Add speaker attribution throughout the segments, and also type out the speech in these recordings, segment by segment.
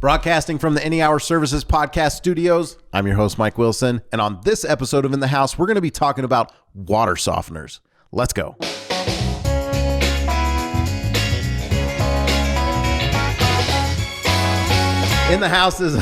Speaker 1: Broadcasting from the Any Hour Services podcast studios, I'm your host, Mike Wilson. And on this episode of In the House, we're going to be talking about water softeners. Let's go. In the House is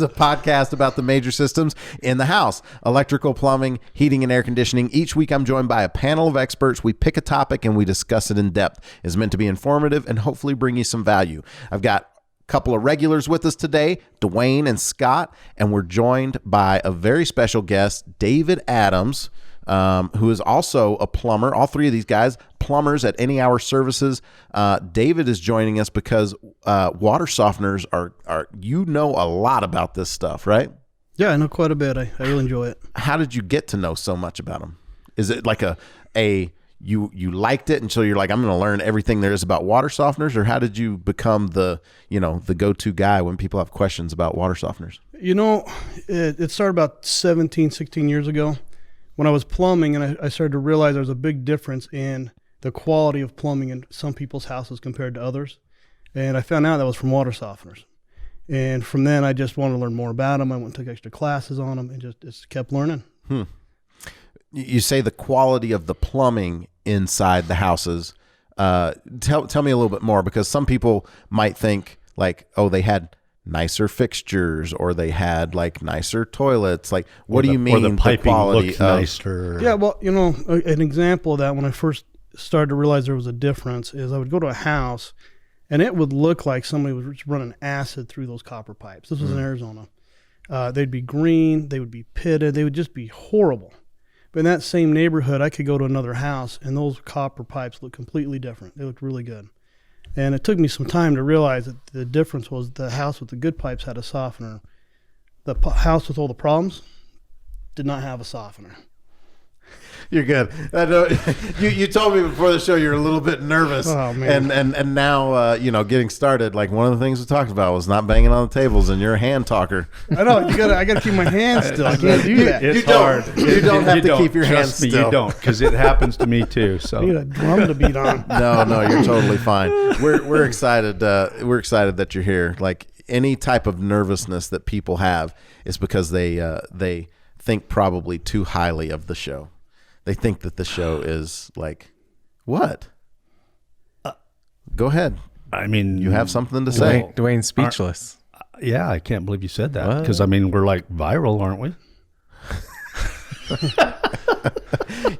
Speaker 1: a podcast about the major systems in the house: electrical, plumbing, heating, and air conditioning. Each week, I'm joined by a panel of experts. We pick a topic and we discuss it in depth. It's meant to be informative and hopefully bring you some value. I've got couple of regulars with us today, Dwayne and Scott, and we're joined by a very special guest, David Adams, who is also a plumber. All three of these guys, plumbers at Any Hour Services. David is joining us because water softeners are you know a lot about this stuff, right?
Speaker 2: Yeah, I know quite a bit. I really enjoy it.
Speaker 1: How did you get to know so much about them? Is it like you liked it, and so you're like, I'm going to learn everything there is about water softeners? Or how did you become the go-to guy when people have questions about water softeners?
Speaker 2: You know, it started about 17, 16 years ago when I was plumbing, and I started to realize there was a big difference in the quality of plumbing in some people's houses compared to others. And I found out that was from water softeners. And from then, I just wanted to learn more about them. I went and took extra classes on them and just kept learning.
Speaker 1: You say the quality of the plumbing inside the houses. Tell me a little bit more, because some people might think like, oh, they had nicer fixtures or they had like nicer toilets. Like, what do you mean?
Speaker 3: Or the piping
Speaker 1: quality
Speaker 3: looked nicer.
Speaker 2: Yeah, well, you know, an example of that when I first started to realize there was a difference is I would go to a house and it would look like somebody was running acid through those copper pipes. This was in Arizona. They'd be green, they would be pitted, they would just be horrible. But in that same neighborhood, I could go to another house, and those copper pipes looked completely different. They looked really good. And it took me some time to realize that the difference was the house with the good pipes had a softener. The house with all the problems did not have a softener.
Speaker 1: You're good. I know, you told me before the show you're a little bit nervous.
Speaker 2: Oh, man.
Speaker 1: And now getting started, like one of the things we talked about was not banging on the tables, and you're a hand talker.
Speaker 2: I know, I gotta keep my hands still. I can't do that.
Speaker 3: It's hard.
Speaker 1: You don't have to keep your hands
Speaker 3: Trust me,
Speaker 1: still.
Speaker 3: you don't, because it happens to me too. So
Speaker 2: I need a drum to beat on.
Speaker 1: No, you're totally fine. We're excited. We're excited that you're here. Like, any type of nervousness that people have is because they think probably too highly of the show. They think that the show is like, what? Go ahead.
Speaker 3: I mean,
Speaker 1: You have something to say.
Speaker 4: Dwayne's speechless.
Speaker 3: yeah, I can't believe you said that, because I mean, we're like viral, aren't we?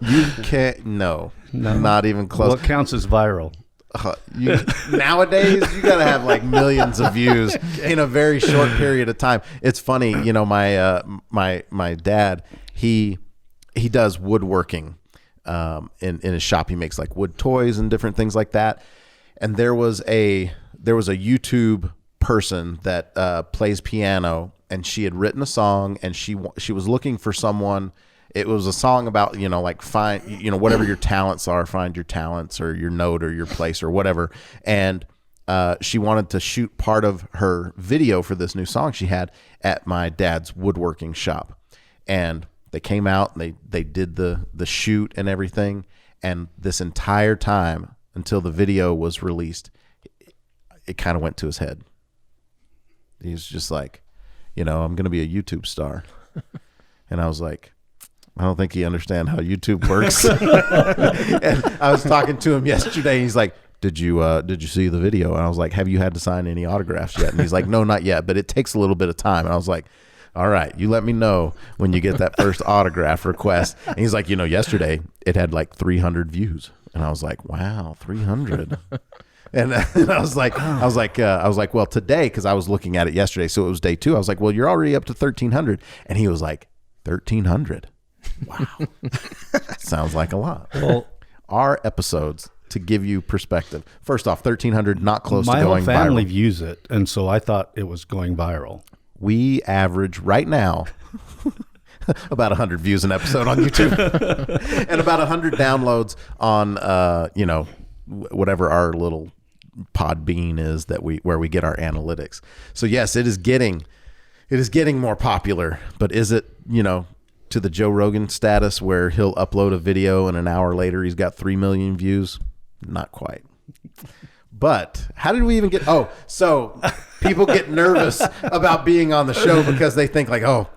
Speaker 1: You can't. No, not even close.
Speaker 3: What counts as viral?
Speaker 1: Nowadays, you got to have like millions of views in a very short period of time. It's funny, my dad, he does woodworking in his shop. He makes like wood toys and different things like that. And there was a YouTube person that plays piano, and she had written a song, and she was looking for someone. It was a song about, like find, whatever your talents are, find your talents or your note or your place or whatever. And she wanted to shoot part of her video for this new song she had at my dad's woodworking shop. And they came out and they did the shoot and everything. And this entire time until the video was released, it kind of went to his head. He was just like, I'm going to be a YouTube star. And I was like, I don't think he understands how YouTube works. And I was talking to him yesterday, and he's like, did you see the video? And I was like, have you had to sign any autographs yet? And he's like, no, not yet, but it takes a little bit of time. And I was like, all right, you let me know when you get that first autograph request. And he's like, yesterday it had like 300 views. And I was like, wow, 300. And I was like, well, today, because I was looking at it yesterday, so it was day 2. I was like, well, you're already up to 1,300. And he was like, 1,300. Wow. Sounds like a lot. Well, our episodes, to give you perspective, first off, 1,300, not close to going viral.
Speaker 3: My whole family views it, and so I thought it was going viral.
Speaker 1: We average right now about 100 views an episode on YouTube and about 100 downloads on, whatever our little Podbean is where we get our analytics. So yes, it is getting more popular, but is it, to the Joe Rogan status where he'll upload a video and an hour later he's got 3 million views? Not quite. But how did we even get? Oh, so people get nervous about being on the show because they think like, oh,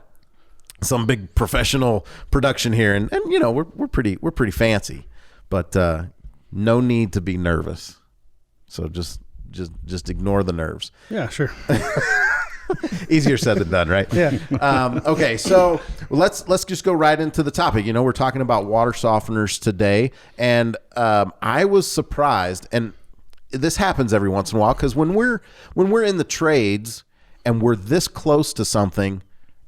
Speaker 1: some big professional production here, and you know we're pretty fancy, but no need to be nervous. So just ignore the nerves.
Speaker 2: Yeah, sure.
Speaker 1: Easier said than done, right?
Speaker 2: Yeah.
Speaker 1: Okay, so let's just go right into the topic. You know, we're talking about water softeners today, and I was surprised, and this happens every once in a while because when we're in the trades and we're this close to something,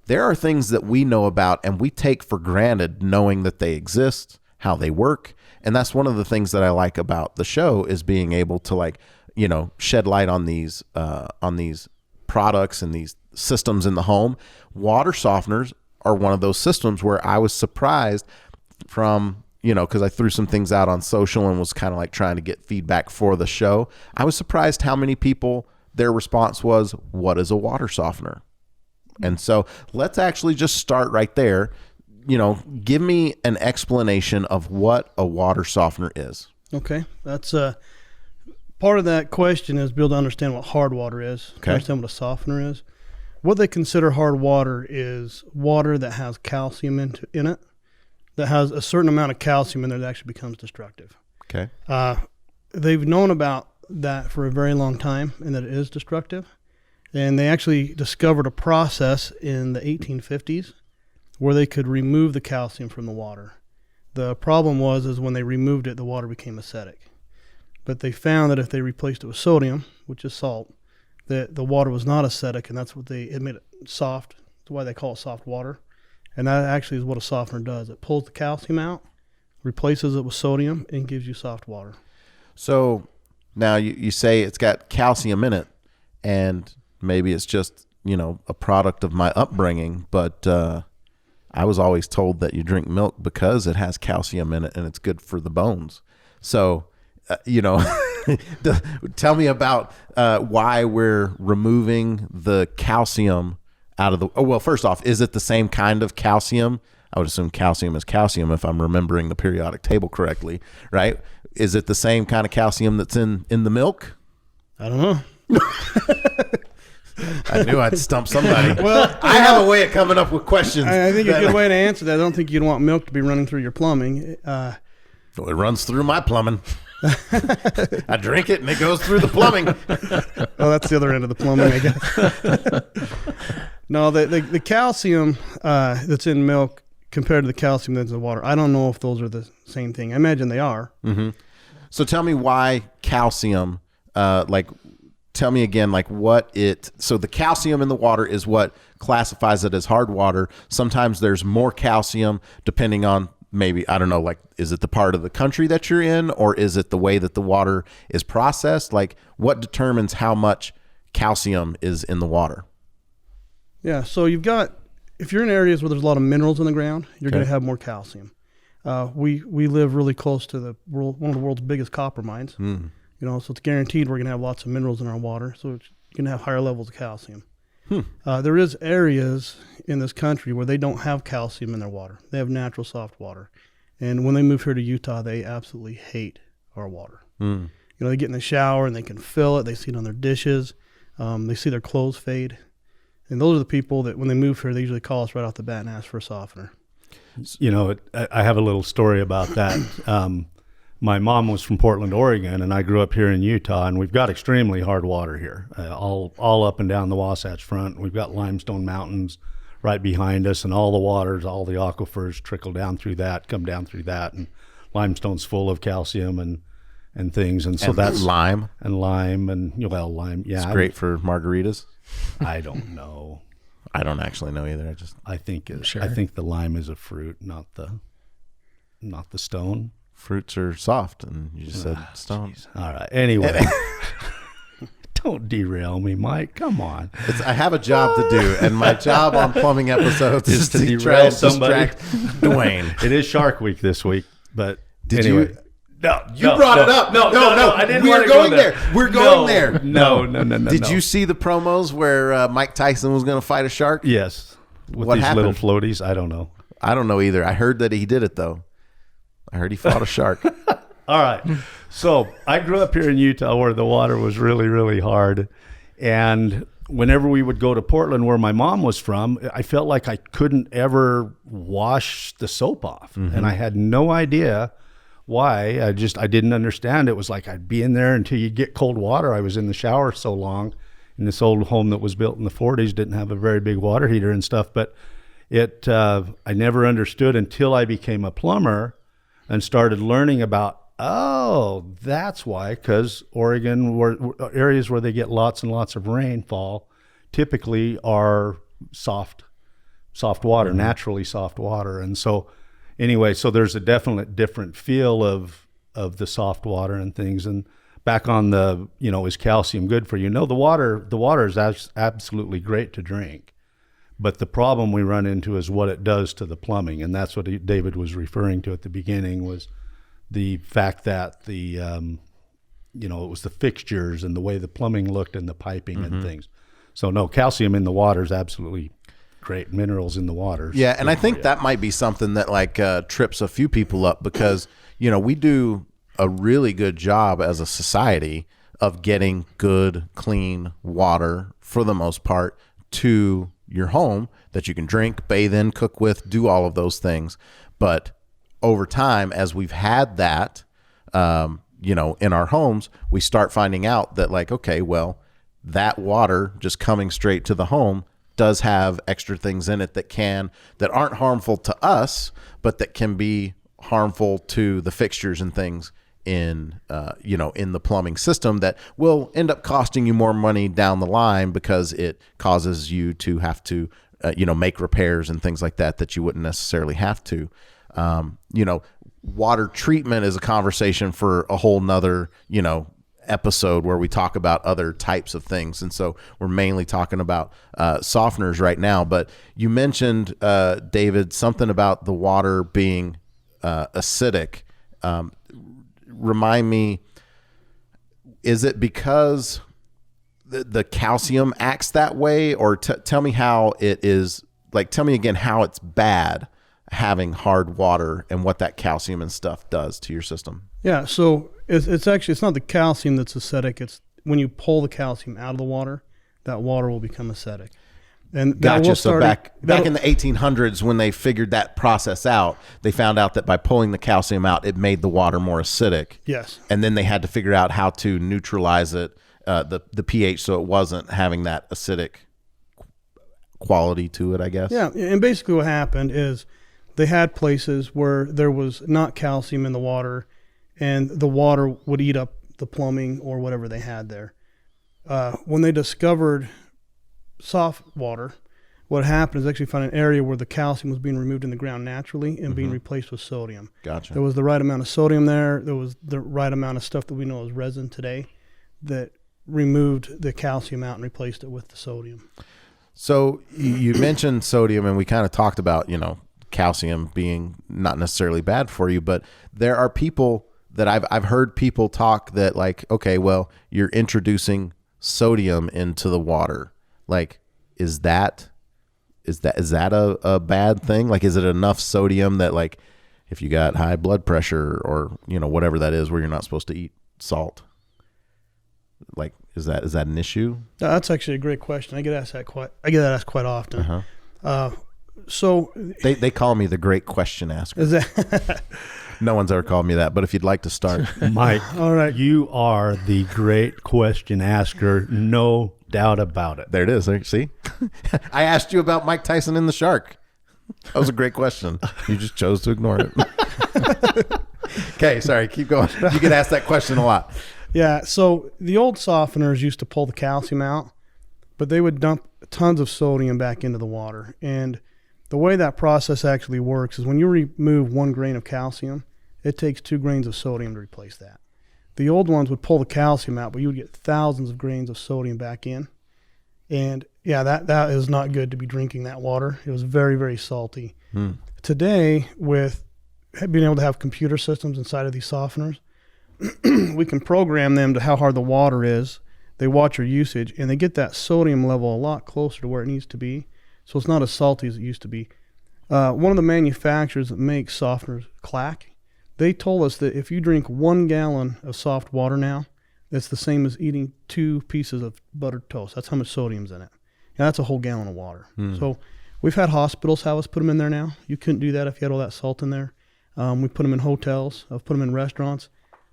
Speaker 1: there are things that we know about and we take for granted, knowing that they exist, how they work, and that's one of the things that I like about the show is being able to, like, you know, shed light on these products and these systems in the home. Water softeners are one of those systems where I was surprised from, you know, because I threw some things out on social and was kind of like trying to get feedback for the show. I was surprised how many people, their response was, what is a water softener? And so let's actually just start right there. You know, give me an explanation of what a water softener is.
Speaker 2: Okay. That's part of that question is be able to understand what hard water is, understand what a softener is. What they consider hard water is water that has calcium in it, that has a certain amount of calcium in there that actually becomes destructive.
Speaker 1: Okay.
Speaker 2: They've known about that for a very long time and that it is destructive. And they actually discovered a process in the 1850s where they could remove the calcium from the water. The problem is when they removed it, the water became acidic. But they found that if they replaced it with sodium, which is salt, that the water was not acidic, and it made it soft. That's why they call it soft water. And that actually is what a softener does. It pulls the calcium out, replaces it with sodium, and gives you soft water.
Speaker 1: So now you say it's got calcium in it, and maybe it's just, you know, a product of my upbringing, but I was always told that you drink milk because it has calcium in it and it's good for the bones. So, you know, tell me about why we're removing the calcium out of the... Oh, well, first off, is it the same kind of calcium? I would assume calcium is calcium if I'm remembering the periodic table correctly, right? Is it the same kind of calcium that's in the milk?
Speaker 2: I don't know.
Speaker 1: I knew I'd stump somebody. Well, I have a way of coming up with questions.
Speaker 2: I think a good way to answer that, I don't think you'd want milk to be running through your plumbing.
Speaker 1: Well, it runs through my plumbing. I drink it and it goes through the plumbing.
Speaker 2: Oh, that's the other end of the plumbing, I guess. No, the calcium that's in milk compared to the calcium that's in water, I don't know if those are the same thing. I imagine they are.
Speaker 1: Mm-hmm. So tell me why calcium, tell me again, so the calcium in the water is what classifies it as hard water. Sometimes there's more calcium depending on maybe, I don't know, is it the part of the country that you're in, or is it the way that the water is processed? Like, what determines how much calcium is in the water?
Speaker 2: Yeah, so if you're in areas where there's a lot of minerals in the ground, you're going to have more calcium. We live really close to one of the world's biggest copper mines. Mm. You know, so it's guaranteed we're going to have lots of minerals in our water, so you're going to have higher levels of calcium. There is areas in this country where they don't have calcium in their water. They have natural soft water. And when they move here to Utah, they absolutely hate our water. You know, they get in the shower and they can feel it. They see it on their dishes. They see their clothes fade. And those are the people that when they move here, they usually call us right off the bat and ask for a softener.
Speaker 3: You know, I have a little story about that. My mom was from Portland, Oregon, and I grew up here in Utah, and we've got extremely hard water here, all up and down the Wasatch Front. We've got limestone mountains right behind us, and all the waters, all the aquifers trickle down through that, come down through that, and limestone's full of calcium and things, and so that's
Speaker 1: lime,
Speaker 3: and lime, yeah,
Speaker 1: it's great for margaritas.
Speaker 3: I don't know.
Speaker 1: I don't actually know either. I think
Speaker 3: the lime is a fruit, not the stone.
Speaker 1: Fruits are soft, and you just said stone.
Speaker 3: Geez. All right. Anyway, don't derail me, Mike. Come on.
Speaker 1: I have a job to do, and my job on plumbing episodes is to
Speaker 3: derail somebody.
Speaker 1: Distract Dwayne.
Speaker 3: It is Shark Week this week, but
Speaker 1: Did
Speaker 3: anyway.
Speaker 1: You brought it up. No.
Speaker 3: I didn't
Speaker 1: We're
Speaker 3: want to
Speaker 1: going
Speaker 3: go
Speaker 1: there. We're going there.
Speaker 3: No.
Speaker 1: Did you see the promos where Mike Tyson was going to fight a shark?
Speaker 3: Yes. With
Speaker 1: what
Speaker 3: these
Speaker 1: happened?
Speaker 3: little floaties. I don't know.
Speaker 1: I don't know either. I heard that he did it, though. I heard he fought a shark.
Speaker 3: All right. So I grew up here in Utah where the water was really, really hard. And whenever we would go to Portland, where my mom was from, I felt like I couldn't ever wash the soap off. And I had no idea why. I didn't understand. It was like I'd be in there until you get cold water. I was in the shower so long. In this old home that was built in the 40s, didn't have a very big water heater and stuff. But I never understood until I became a plumber and started learning about, oh, that's why, because Oregon, areas where they get lots and lots of rainfall, typically are soft water, naturally soft water. And so anyway, so there's a definite different feel of the soft water and things. And back on the, is calcium good for you? No, the water is absolutely great to drink. But the problem we run into is what it does to the plumbing. And that's what David was referring to at the beginning, was the fact that it was the fixtures and the way the plumbing looked and the piping and things. So no, calcium in the water is absolutely great. Minerals in the water.
Speaker 1: Yeah, and I think that might be something that trips a few people up, because, we do a really good job as a society of getting good, clean water for the most part to your home that you can drink, bathe in, cook with, do all of those things. But over time, as we've had that, in our homes, we start finding out that okay, well, that water just coming straight to the home does have extra things in it that aren't harmful to us, but that can be harmful to the fixtures and things in the plumbing system that will end up costing you more money down the line, because it causes you to have to, make repairs and things like that you wouldn't necessarily have to. Water treatment is a conversation for a whole nother, episode where we talk about other types of things. And so we're mainly talking about softeners right now. But you mentioned, David, something about the water being acidic. Remind me, is it because the calcium acts that way? Or tell me how it is, tell me again how it's bad having hard water and what that calcium and stuff does to your system.
Speaker 2: Yeah, so it's not the calcium that's acidic. It's when you pull the calcium out of the water, that water will become acidic. And
Speaker 1: gotcha. So back in the 1800s, when they figured that process out, they found out that by pulling the calcium out, it made the water more acidic.
Speaker 2: Yes.
Speaker 1: And then they had to figure out how to neutralize it, the pH, so it wasn't having that acidic quality to it, I guess.
Speaker 2: Yeah, and basically what happened is they had places where there was not calcium in the water, and the water would eat up the plumbing or whatever they had there. When they discovered soft water, what happened is actually found an area where the calcium was being removed in the ground naturally and being replaced with sodium.
Speaker 1: Gotcha.
Speaker 2: There was the right amount of sodium there. There was the right amount of stuff that we know as resin today that removed the calcium out and replaced it with the sodium.
Speaker 1: So you mentioned sodium, and we kind of talked about, calcium being not necessarily bad for you, but there are people that I've heard people talk that okay, well, you're introducing sodium into the water. Is that a bad thing? Is it enough sodium that if you got high blood pressure or, whatever that is, where you're not supposed to eat salt, is that an issue?
Speaker 2: That's actually a great question. I get that asked quite often. So
Speaker 1: they call me the great question asker.
Speaker 2: Is that
Speaker 1: No one's ever called me that, but if you'd like to start.
Speaker 3: Mike,
Speaker 2: all right,
Speaker 3: you are the great question asker, no doubt about it.
Speaker 1: There it is. There, see? I asked you about Mike Tyson and the shark. That was a great question. You just chose to ignore it. Okay, sorry, keep going. You get asked that question a lot.
Speaker 2: Yeah, so the old softeners used to pull the calcium out, but they would dump tons of sodium back into the water. And the way that process actually works is when you remove 1 grain of calcium, it takes 2 grains of sodium to replace that. The old ones would pull the calcium out, but you would get thousands of grains of sodium back in. And yeah, that is not good to be drinking that water. It was very, very salty. Today, with being able to have computer systems inside of these softeners, we can program them to how hard the water is. They watch your usage, and they get that sodium level a lot closer to where it needs to be. So it's not as salty as it used to be. One of the manufacturers that makes softeners, Clack, They told us that if you drink 1 gallon of soft water now, it's the same as eating 2 pieces of buttered toast. That's how much sodium's in it. And that's a whole gallon of water. So we've had hospitals have us put them in there now. You couldn't do that if you had all that salt in there. We put them in hotels. I've put them in restaurants.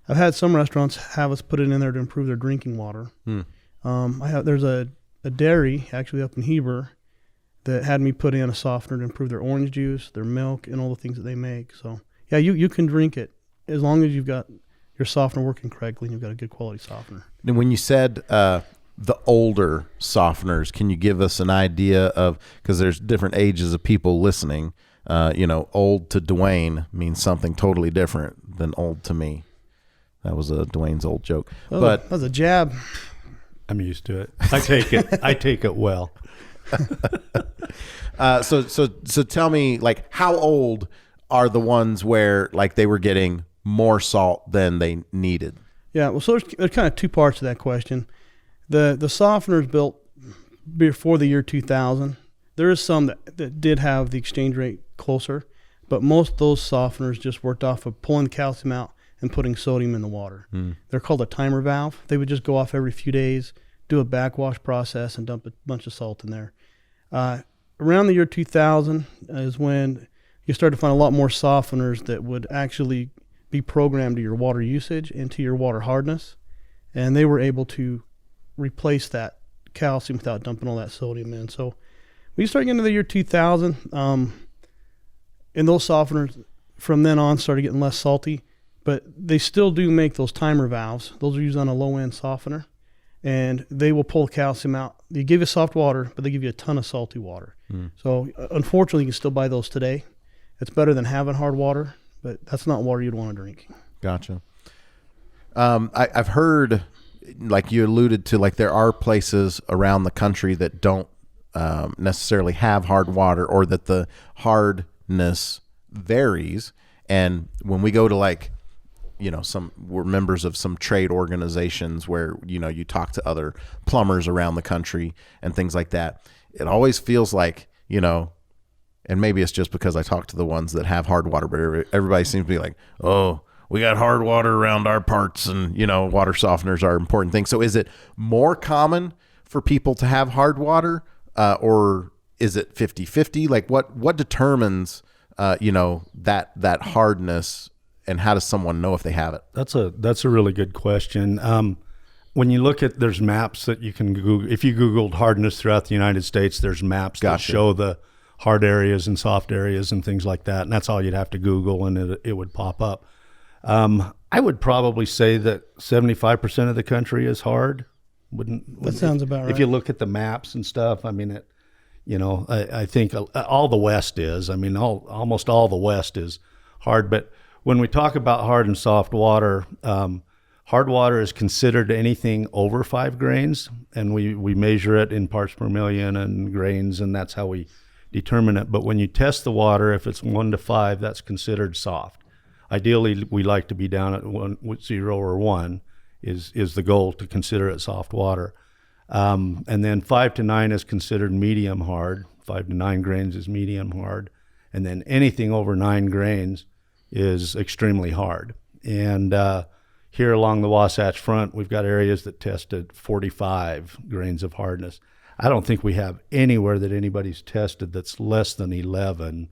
Speaker 2: I've had some restaurants have us put it in there to improve their drinking water. There's a dairy actually up in Heber that had me put in a softener to improve their orange juice, their milk, and all the things that they make. So yeah, you can drink it as long as you've got your softener working correctly and you've got a good quality softener.
Speaker 1: And when you said the older softeners, can you give us an idea of, because there's different ages of people listening, old to Dwayne means something totally different than old to me. That was Dwayne's old joke.
Speaker 2: That was a jab.
Speaker 3: I'm used to it. I take it well.
Speaker 1: So tell me, like, how old are the ones where like they were getting more salt than they needed?
Speaker 2: Yeah, well, so there's kind of 2 parts to that question. The softeners built before the year 2000, there is some that did have the exchange rate closer, but most of those softeners just worked off of pulling the calcium out and putting sodium in the water. They're called a timer valve. They would just go off every few days, do a backwash process, and dump a bunch of salt in there. Around the year 2000 is when you start to find a lot more softeners that would actually be programmed to your water usage and to your water hardness, and they were able to replace that calcium without dumping all that sodium in. So when you start getting into the year 2000, and those softeners from then on started getting less salty, but they still do make those timer valves. Those are used on a low-end softener, and they will pull calcium out. They give you soft water, but they give you a ton of salty water. So unfortunately, you can still buy those today. It's better than having hard water, but that's not water you'd want to drink.
Speaker 1: Gotcha. I've heard, like you alluded to, like there are places around the country that don't necessarily have hard water, or that the hardness varies. And when we go to we're members of some trade organizations where, you talk to other plumbers around the country and things like that. It always feels like, and maybe it's just because I talk to the ones that have hard water, but everybody seems to be like, oh, we got hard water around our parts, and, water softeners are important things. So is it more common for people to have hard water, or is it 50-50? Like what determines, that hardness, and how does someone know if they have it?
Speaker 3: That's a really good question. When you look at, there's maps that you can Google. If you Googled hardness throughout the United States, there's maps that show the hard areas and soft areas and things like that. And that's all you'd have to Google, and it would pop up. I would probably say that 75% of the country is hard.
Speaker 2: That sounds about right.
Speaker 3: If you look at the maps and stuff, I mean, I think all the West is. I mean, almost all the West is hard. But when we talk about hard and soft water, hard water is considered anything over 5 grains, and we measure it in parts per million and grains, and that's how we determine it. But when you test the water, if it's 1 to 5, that's considered soft. Ideally, we like to be down at 0 or 1 is the goal, to consider it soft water. And then 5 to 9 is considered medium hard. 5 to 9 grains is medium hard. And then anything over 9 grains is extremely hard. And here along the Wasatch Front, we've got areas that tested 45 grains of hardness. I don't think we have anywhere that anybody's tested that's less than 11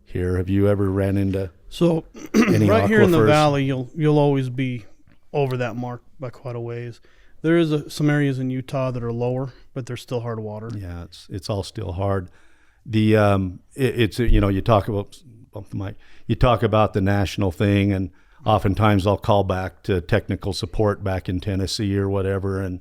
Speaker 3: here. Have you ever ran into any
Speaker 2: right
Speaker 3: aquifers?
Speaker 2: Here in the valley, you'll always be over that mark by quite a ways. There is some areas in Utah that are lower, but they're still hard water.
Speaker 3: Yeah, it's all still hard. The you talk about, bump the mic, you talk about the national thing, and oftentimes I'll call back to technical support back in Tennessee or whatever, and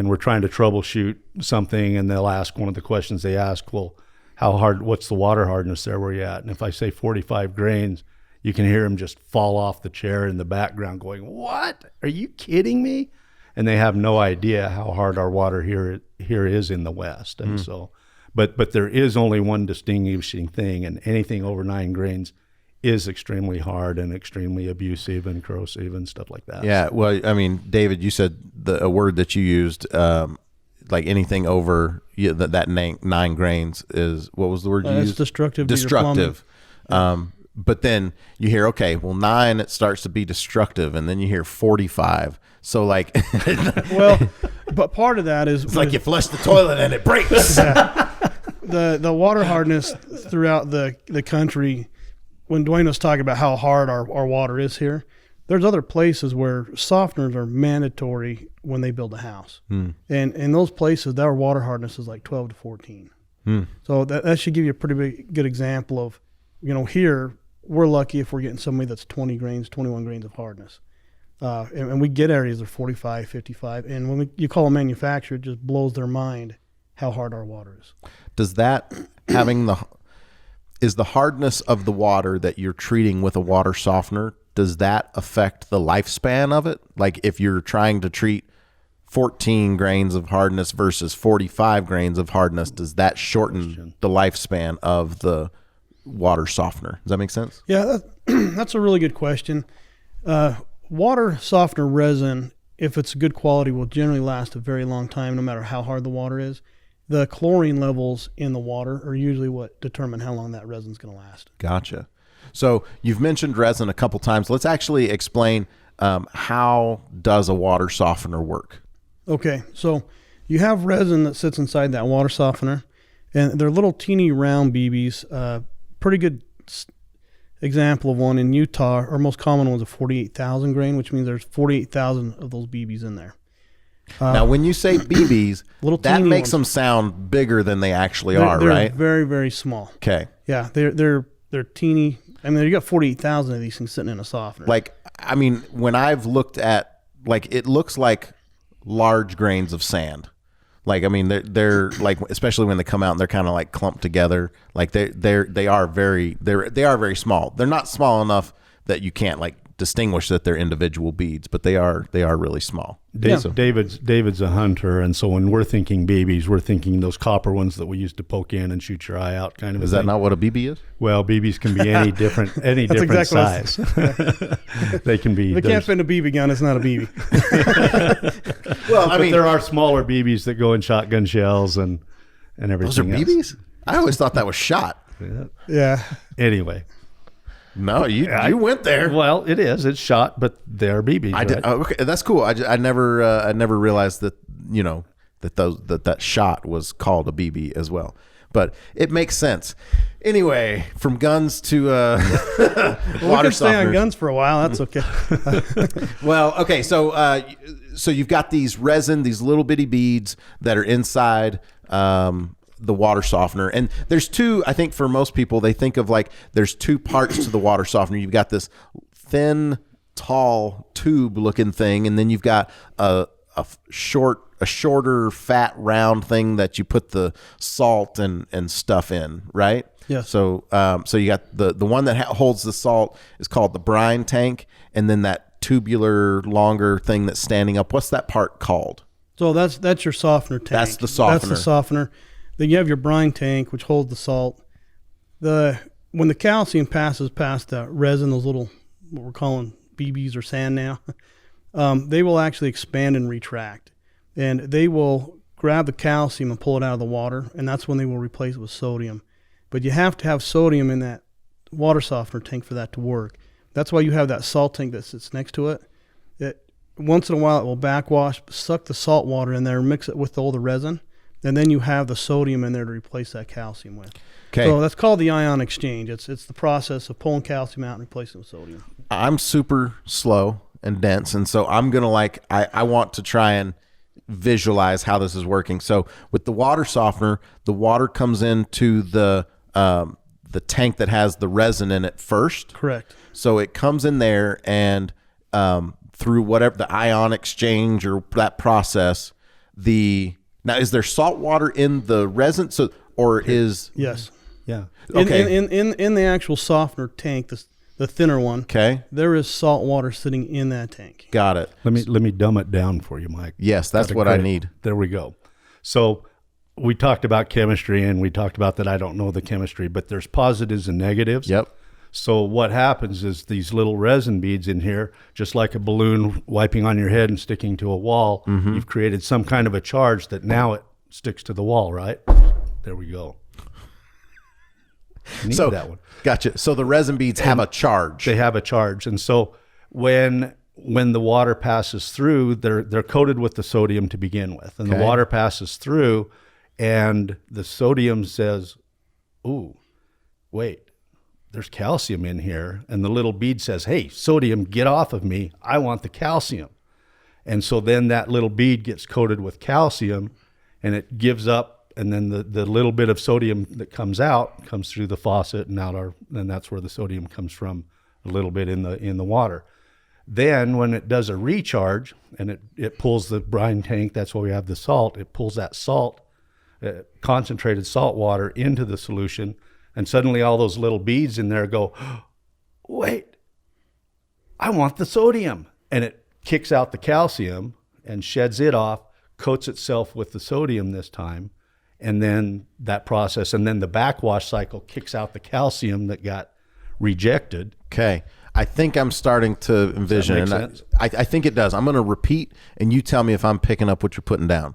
Speaker 3: we're trying to troubleshoot something, and they'll ask, one of the questions they ask, well, how hard, what's the water hardness there where you're at? And if I say 45 grains, you can hear them just fall off the chair in the background going, what? Are you kidding me? And they have no idea how hard our water here is in the West. And so, but there is only one distinguishing thing, and anything over 9 grains is extremely hard and extremely abusive and corrosive and stuff like that.
Speaker 1: Yeah, well, I mean, David, you said a word that you used, like anything over that 9 grains is, what was the word you used?
Speaker 2: It's destructive.
Speaker 1: Destructive. But then you hear, okay, well, 9, it starts to be destructive, and then you hear 45. So like,
Speaker 2: Well, but part of that is
Speaker 1: it's like you flush the toilet and it breaks.
Speaker 2: the water hardness throughout the country. When Dwayne was talking about how hard our water is here, there's other places where softeners are mandatory when they build a house. And in those places, their water hardness is like 12 to 14. So that should give you a pretty good example of, here, we're lucky if we're getting somebody that's 20 grains, 21 grains of hardness. And we get areas that are 45, 55. And when you call a manufacturer, it just blows their mind how hard our water is.
Speaker 1: Does that is the hardness of the water that you're treating with a water softener, does that affect the lifespan of it? Like if you're trying to treat 14 grains of hardness versus 45 grains of hardness, does that shorten the lifespan of the water softener? Does that make sense?
Speaker 2: Yeah, that's a really good question. Water softener resin, if it's good quality, will generally last a very long time, no matter how hard the water is. The chlorine levels in the water are usually what determine how long that resin's going to last.
Speaker 1: Gotcha. So you've mentioned resin a couple times. Let's actually explain how does a water softener work?
Speaker 2: Okay, so you have resin that sits inside that water softener, and they're little teeny round BBs. Pretty good example of one in Utah. Our most common one's a 48,000 grain, which means there's 48,000 of those BBs in there.
Speaker 1: Now, when you say BBs, that makes
Speaker 2: ones.
Speaker 1: them sound bigger than they actually are,
Speaker 2: they're
Speaker 1: right?
Speaker 2: Very, very small.
Speaker 1: Okay.
Speaker 2: Yeah, they're teeny. I mean, you got 48,000 of these things sitting in a softener.
Speaker 1: Like, I mean, when I've looked at, like, it looks like large grains of sand. Like, I mean, they're like, especially when they come out and they're kind of like clumped together. Like they are very small. They're not small enough that you can't like distinguish that they're individual beads, but they are really small.
Speaker 3: David's a hunter, and so when we're thinking BBs, we're thinking those copper ones that we used to poke in and shoot your eye out, kind of.
Speaker 1: Is that not what a BB is?
Speaker 3: Well, BBs can be any different
Speaker 2: exactly
Speaker 3: size. They can be.
Speaker 2: If it can't fit in a BB gun, it's not a BB.
Speaker 1: Well, I mean,
Speaker 3: there are smaller BBs that go in shotgun shells and everything.
Speaker 1: Those are BBs? I always thought that was shot.
Speaker 2: Yeah.
Speaker 3: Anyway.
Speaker 1: No, you went there.
Speaker 3: Well, it is. It's shot, but they're BBs.
Speaker 1: I did.
Speaker 3: Right?
Speaker 1: Oh, okay, that's cool. I never realized that that shot was called a BB as well. But it makes sense. Anyway, from guns to
Speaker 2: We can stay on guns for a while. That's okay.
Speaker 1: Well, okay. So you've got these resin, these little bitty beads that are inside the water softener, and there's two. I think for most people, they think of like there's two parts to the water softener. You've got this thin, tall tube looking thing, and then you've got a shorter, fat, round thing that you put the salt and stuff in, right?
Speaker 2: Yeah.
Speaker 1: So you got the one that holds the salt is called the brine tank, and then that tubular, longer thing that's standing up. What's that part called?
Speaker 2: So that's your softener tank.
Speaker 1: That's the softener.
Speaker 2: That's the softener. Then you have your brine tank, which holds the salt. When the calcium passes past the resin, those little, what we're calling BBs or sand now, they will actually expand and retract. And they will grab the calcium and pull it out of the water, and that's when they will replace it with sodium. But you have to have sodium in that water softener tank for that to work. That's why you have that salt tank that sits next to it. Once in a while, it will backwash, suck the salt water in there, mix it with all the resin, and then you have the sodium in there to replace that calcium with.
Speaker 1: Okay.
Speaker 2: So that's called the ion exchange. It's the process of pulling calcium out and replacing it with sodium.
Speaker 1: I'm super slow and dense, and so I'm gonna I want to try and visualize how this is working. So with the water softener, the water comes into the tank that has the resin in it first.
Speaker 2: Correct.
Speaker 1: So it comes in there, and through whatever the ion exchange or that process, now is there salt water in the resin? So or is
Speaker 2: Yes.
Speaker 3: Yeah.
Speaker 1: Okay.
Speaker 2: In the actual softener tank, the thinner one.
Speaker 1: Okay.
Speaker 2: There is salt water sitting in that tank.
Speaker 1: Got it.
Speaker 3: Let me dumb it down for you, Mike.
Speaker 1: Yes, that's what I need.
Speaker 3: There we go. So we talked about chemistry, and we talked about that I don't know the chemistry, but there's positives and negatives.
Speaker 1: Yep.
Speaker 3: So what happens is these little resin beads in here, just like a balloon wiping on your head and sticking to a wall, you've created some kind of a charge that now it sticks to the wall, right? There we go. Need
Speaker 1: So
Speaker 3: that one.
Speaker 1: gotcha. So the resin beads have a charge.
Speaker 3: They have a charge, and so when the water passes through, they're coated with the sodium to begin with, and the water passes through, and the sodium says, "Ooh, wait, there's calcium in here," and the little bead says, "Hey, sodium, get off of me! I want the calcium." And so then that little bead gets coated with calcium, and it gives up, and then the little bit of sodium that comes out comes through the faucet and and that's where the sodium comes from, a little bit in the water. Then when it does a recharge and it pulls the brine tank, that's why we have the salt. It pulls that salt, concentrated salt water into the solution, and suddenly all those little beads in there go, "Wait, I want the sodium," and it kicks out the calcium and sheds it off, coats itself with the sodium this time, and then that process, and then the backwash cycle kicks out the calcium that got rejected.
Speaker 1: Okay. I think I'm starting to envision,
Speaker 3: Does that
Speaker 1: and
Speaker 3: make sense?
Speaker 1: I think it does. I'm going to repeat, and you tell me if I'm picking up what you're putting down.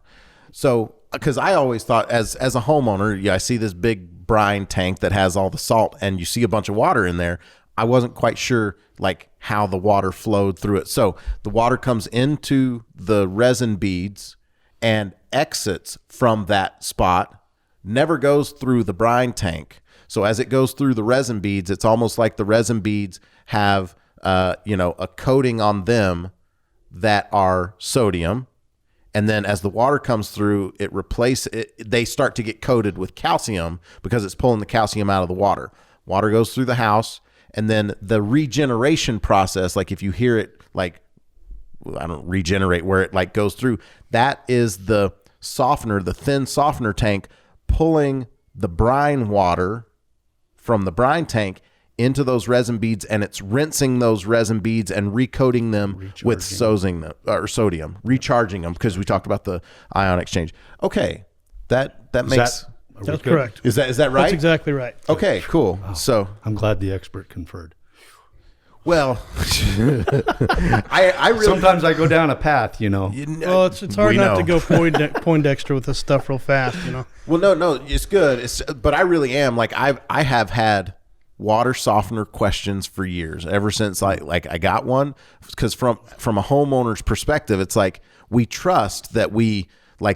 Speaker 1: So, because I always thought, as a homeowner, I see this big brine tank that has all the salt, and you see a bunch of water in there. I wasn't quite sure like how the water flowed through it. So the water comes into the resin beads and exits from that spot, never goes through the brine tank. So as it goes through the resin beads, it's almost like the resin beads have, a coating on them that are sodium. And then as the water comes through, they start to get coated with calcium because it's pulling the calcium out of the water. Water goes through the house, and then the regeneration process, like if you hear it, like, I don't regenerate, where it like goes through, that is the softener, the thin softener tank pulling the brine water from the brine tank into those resin beads, and it's rinsing those resin beads and recoating them with sodium, recharging them, because we talked about the ion exchange. Okay, that makes
Speaker 2: That's correct.
Speaker 1: Is that right?
Speaker 2: That's exactly right.
Speaker 1: Okay, cool. So
Speaker 3: I'm glad the expert conferred.
Speaker 1: well, I really
Speaker 3: Sometimes I go down a path,
Speaker 2: Well, it's hard not to go Poindexter with this stuff real fast,
Speaker 1: Well, no, it's good. But I really am like I have had water softener questions for years, ever since I got one, because from a homeowner's perspective, it's like we trust that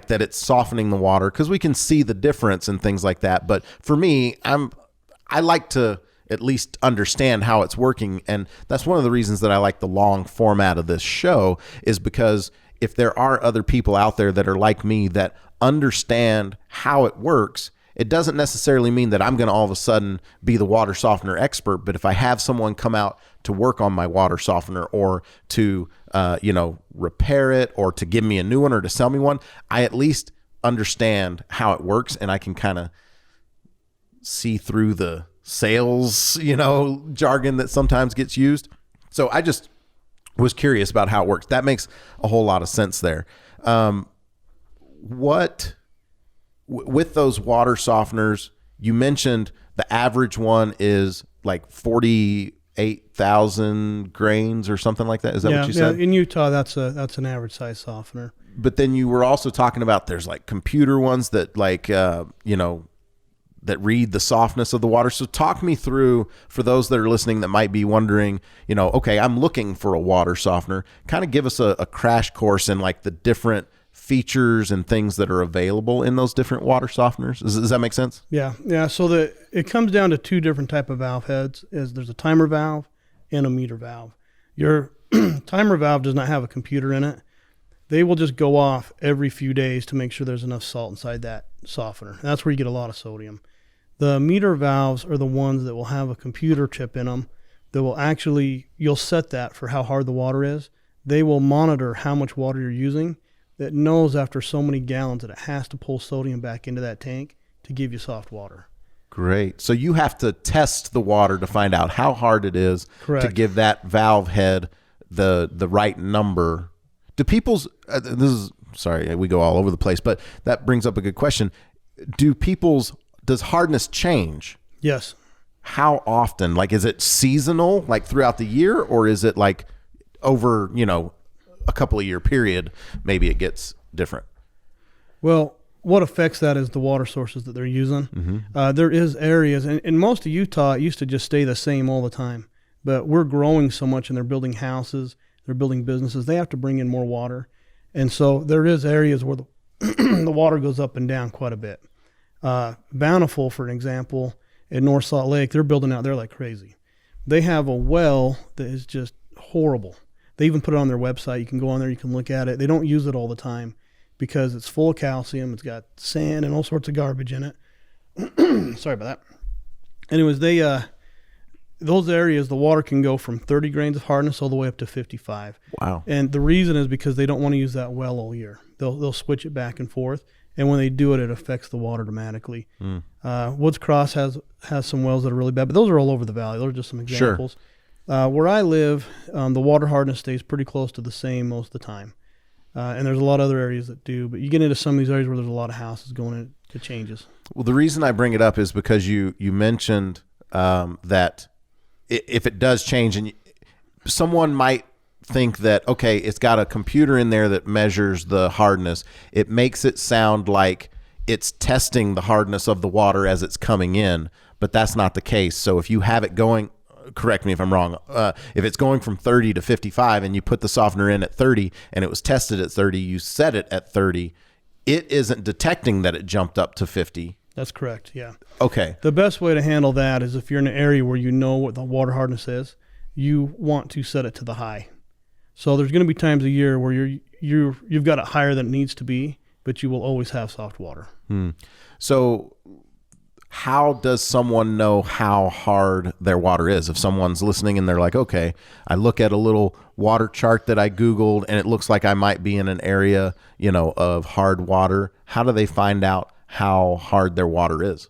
Speaker 1: that it's softening the water because we can see the difference and things like that. But for me, I like to at least understand how it's working, and that's one of the reasons that I like the long format of this show, is because if there are other people out there that are like me that understand how it works, it doesn't necessarily mean that I'm going to all of a sudden be the water softener expert. But if I have someone come out to work on my water softener, or to repair it, or to give me a new one, or to sell me one, I at least understand how it works, and I can kind of see through the sales jargon that sometimes gets used. So I just was curious about how it works. That makes a whole lot of sense there. With those water softeners, you mentioned the average one is like 48,000 grains or something like that. Is that what you said?
Speaker 2: Yeah, in Utah, that's an average size softener.
Speaker 1: But then you were also talking about there's like computer ones that that read the softness of the water. So talk me through, for those that are listening that might be wondering, okay, I'm looking for a water softener. Kind of give us a crash course in like the different features and things that are available in those different water softeners. Does that make sense?
Speaker 2: Yeah. So it comes down to two different type of valve heads. There's a timer valve and a meter valve. Your timer valve does not have a computer in it. They will just go off every few days to make sure there's enough salt inside that softener. And that's where you get a lot of sodium. The meter valves are the ones that will have a computer chip in them that will you'll set that for how hard the water is. They will monitor how much water you're using. That knows after so many gallons that it has to pull sodium back into that tank to give you soft water.
Speaker 1: Great. So you have to test the water to find out how hard it is.
Speaker 2: Correct.
Speaker 1: To give that valve head the right number. Do people's sorry, we go all over the place, but that brings up a good question. Does hardness change?
Speaker 2: Yes.
Speaker 1: How often? Like, is it seasonal, like throughout the year, or is it like over, a couple of year period, maybe it gets different?
Speaker 2: Well, what affects that is the water sources that they're using.
Speaker 1: Mm-hmm.
Speaker 2: There is areas, and in most of Utah, it used to just stay the same all the time. But we're growing so much, and they're building houses, they're building businesses. They have to bring in more water. And so there is areas where the, the water goes up and down quite a bit. Bountiful, for an example, in North Salt Lake, they're building out there like crazy. They have a well that is just horrible. They even put it on their website. You can go on there, you can look at it. They don't use it all the time because it's full of calcium. It's got sand and all sorts of garbage in it. Sorry about that. Anyways, those areas, the water can go from 30 grains of hardness all the way up to 55.
Speaker 1: Wow.
Speaker 2: And the reason is because they don't want to use that well all year. They'll switch it back and forth. And when they do it, it affects the water dramatically. Woods Cross has some wells that are really bad, but those are all over the valley. Those are just some examples. Sure. Where I live, the water hardness stays pretty close to the same most of the time. And there's a lot of other areas that do. But you get into some of these areas where there's a lot of houses going in, it changes. Well,
Speaker 1: the reason I bring it up is because you mentioned that if it does change, and someone might think that, okay, it's got a computer in there that measures the hardness. It makes it sound like it's testing the hardness of the water as it's coming in, but that's not the case. So if you have it going, correct me if I'm wrong, if it's going from 30 to 55 and you put the softener in at 30 and it was tested at 30, you set it at 30, it isn't detecting that it jumped up to 50.
Speaker 2: That's correct, yeah.
Speaker 1: Okay.
Speaker 2: The best way to handle that is if you're in an area where you know what the water hardness is, you want to set it to the high. So there's going to be times a year where you've got it higher than it needs to be, but you will always have soft water.
Speaker 1: So how does someone know how hard their water is? If someone's listening and they're like, okay, I look at a little water chart that I Googled and it looks like I might be in an area, of hard water. How do they find out how hard their water is?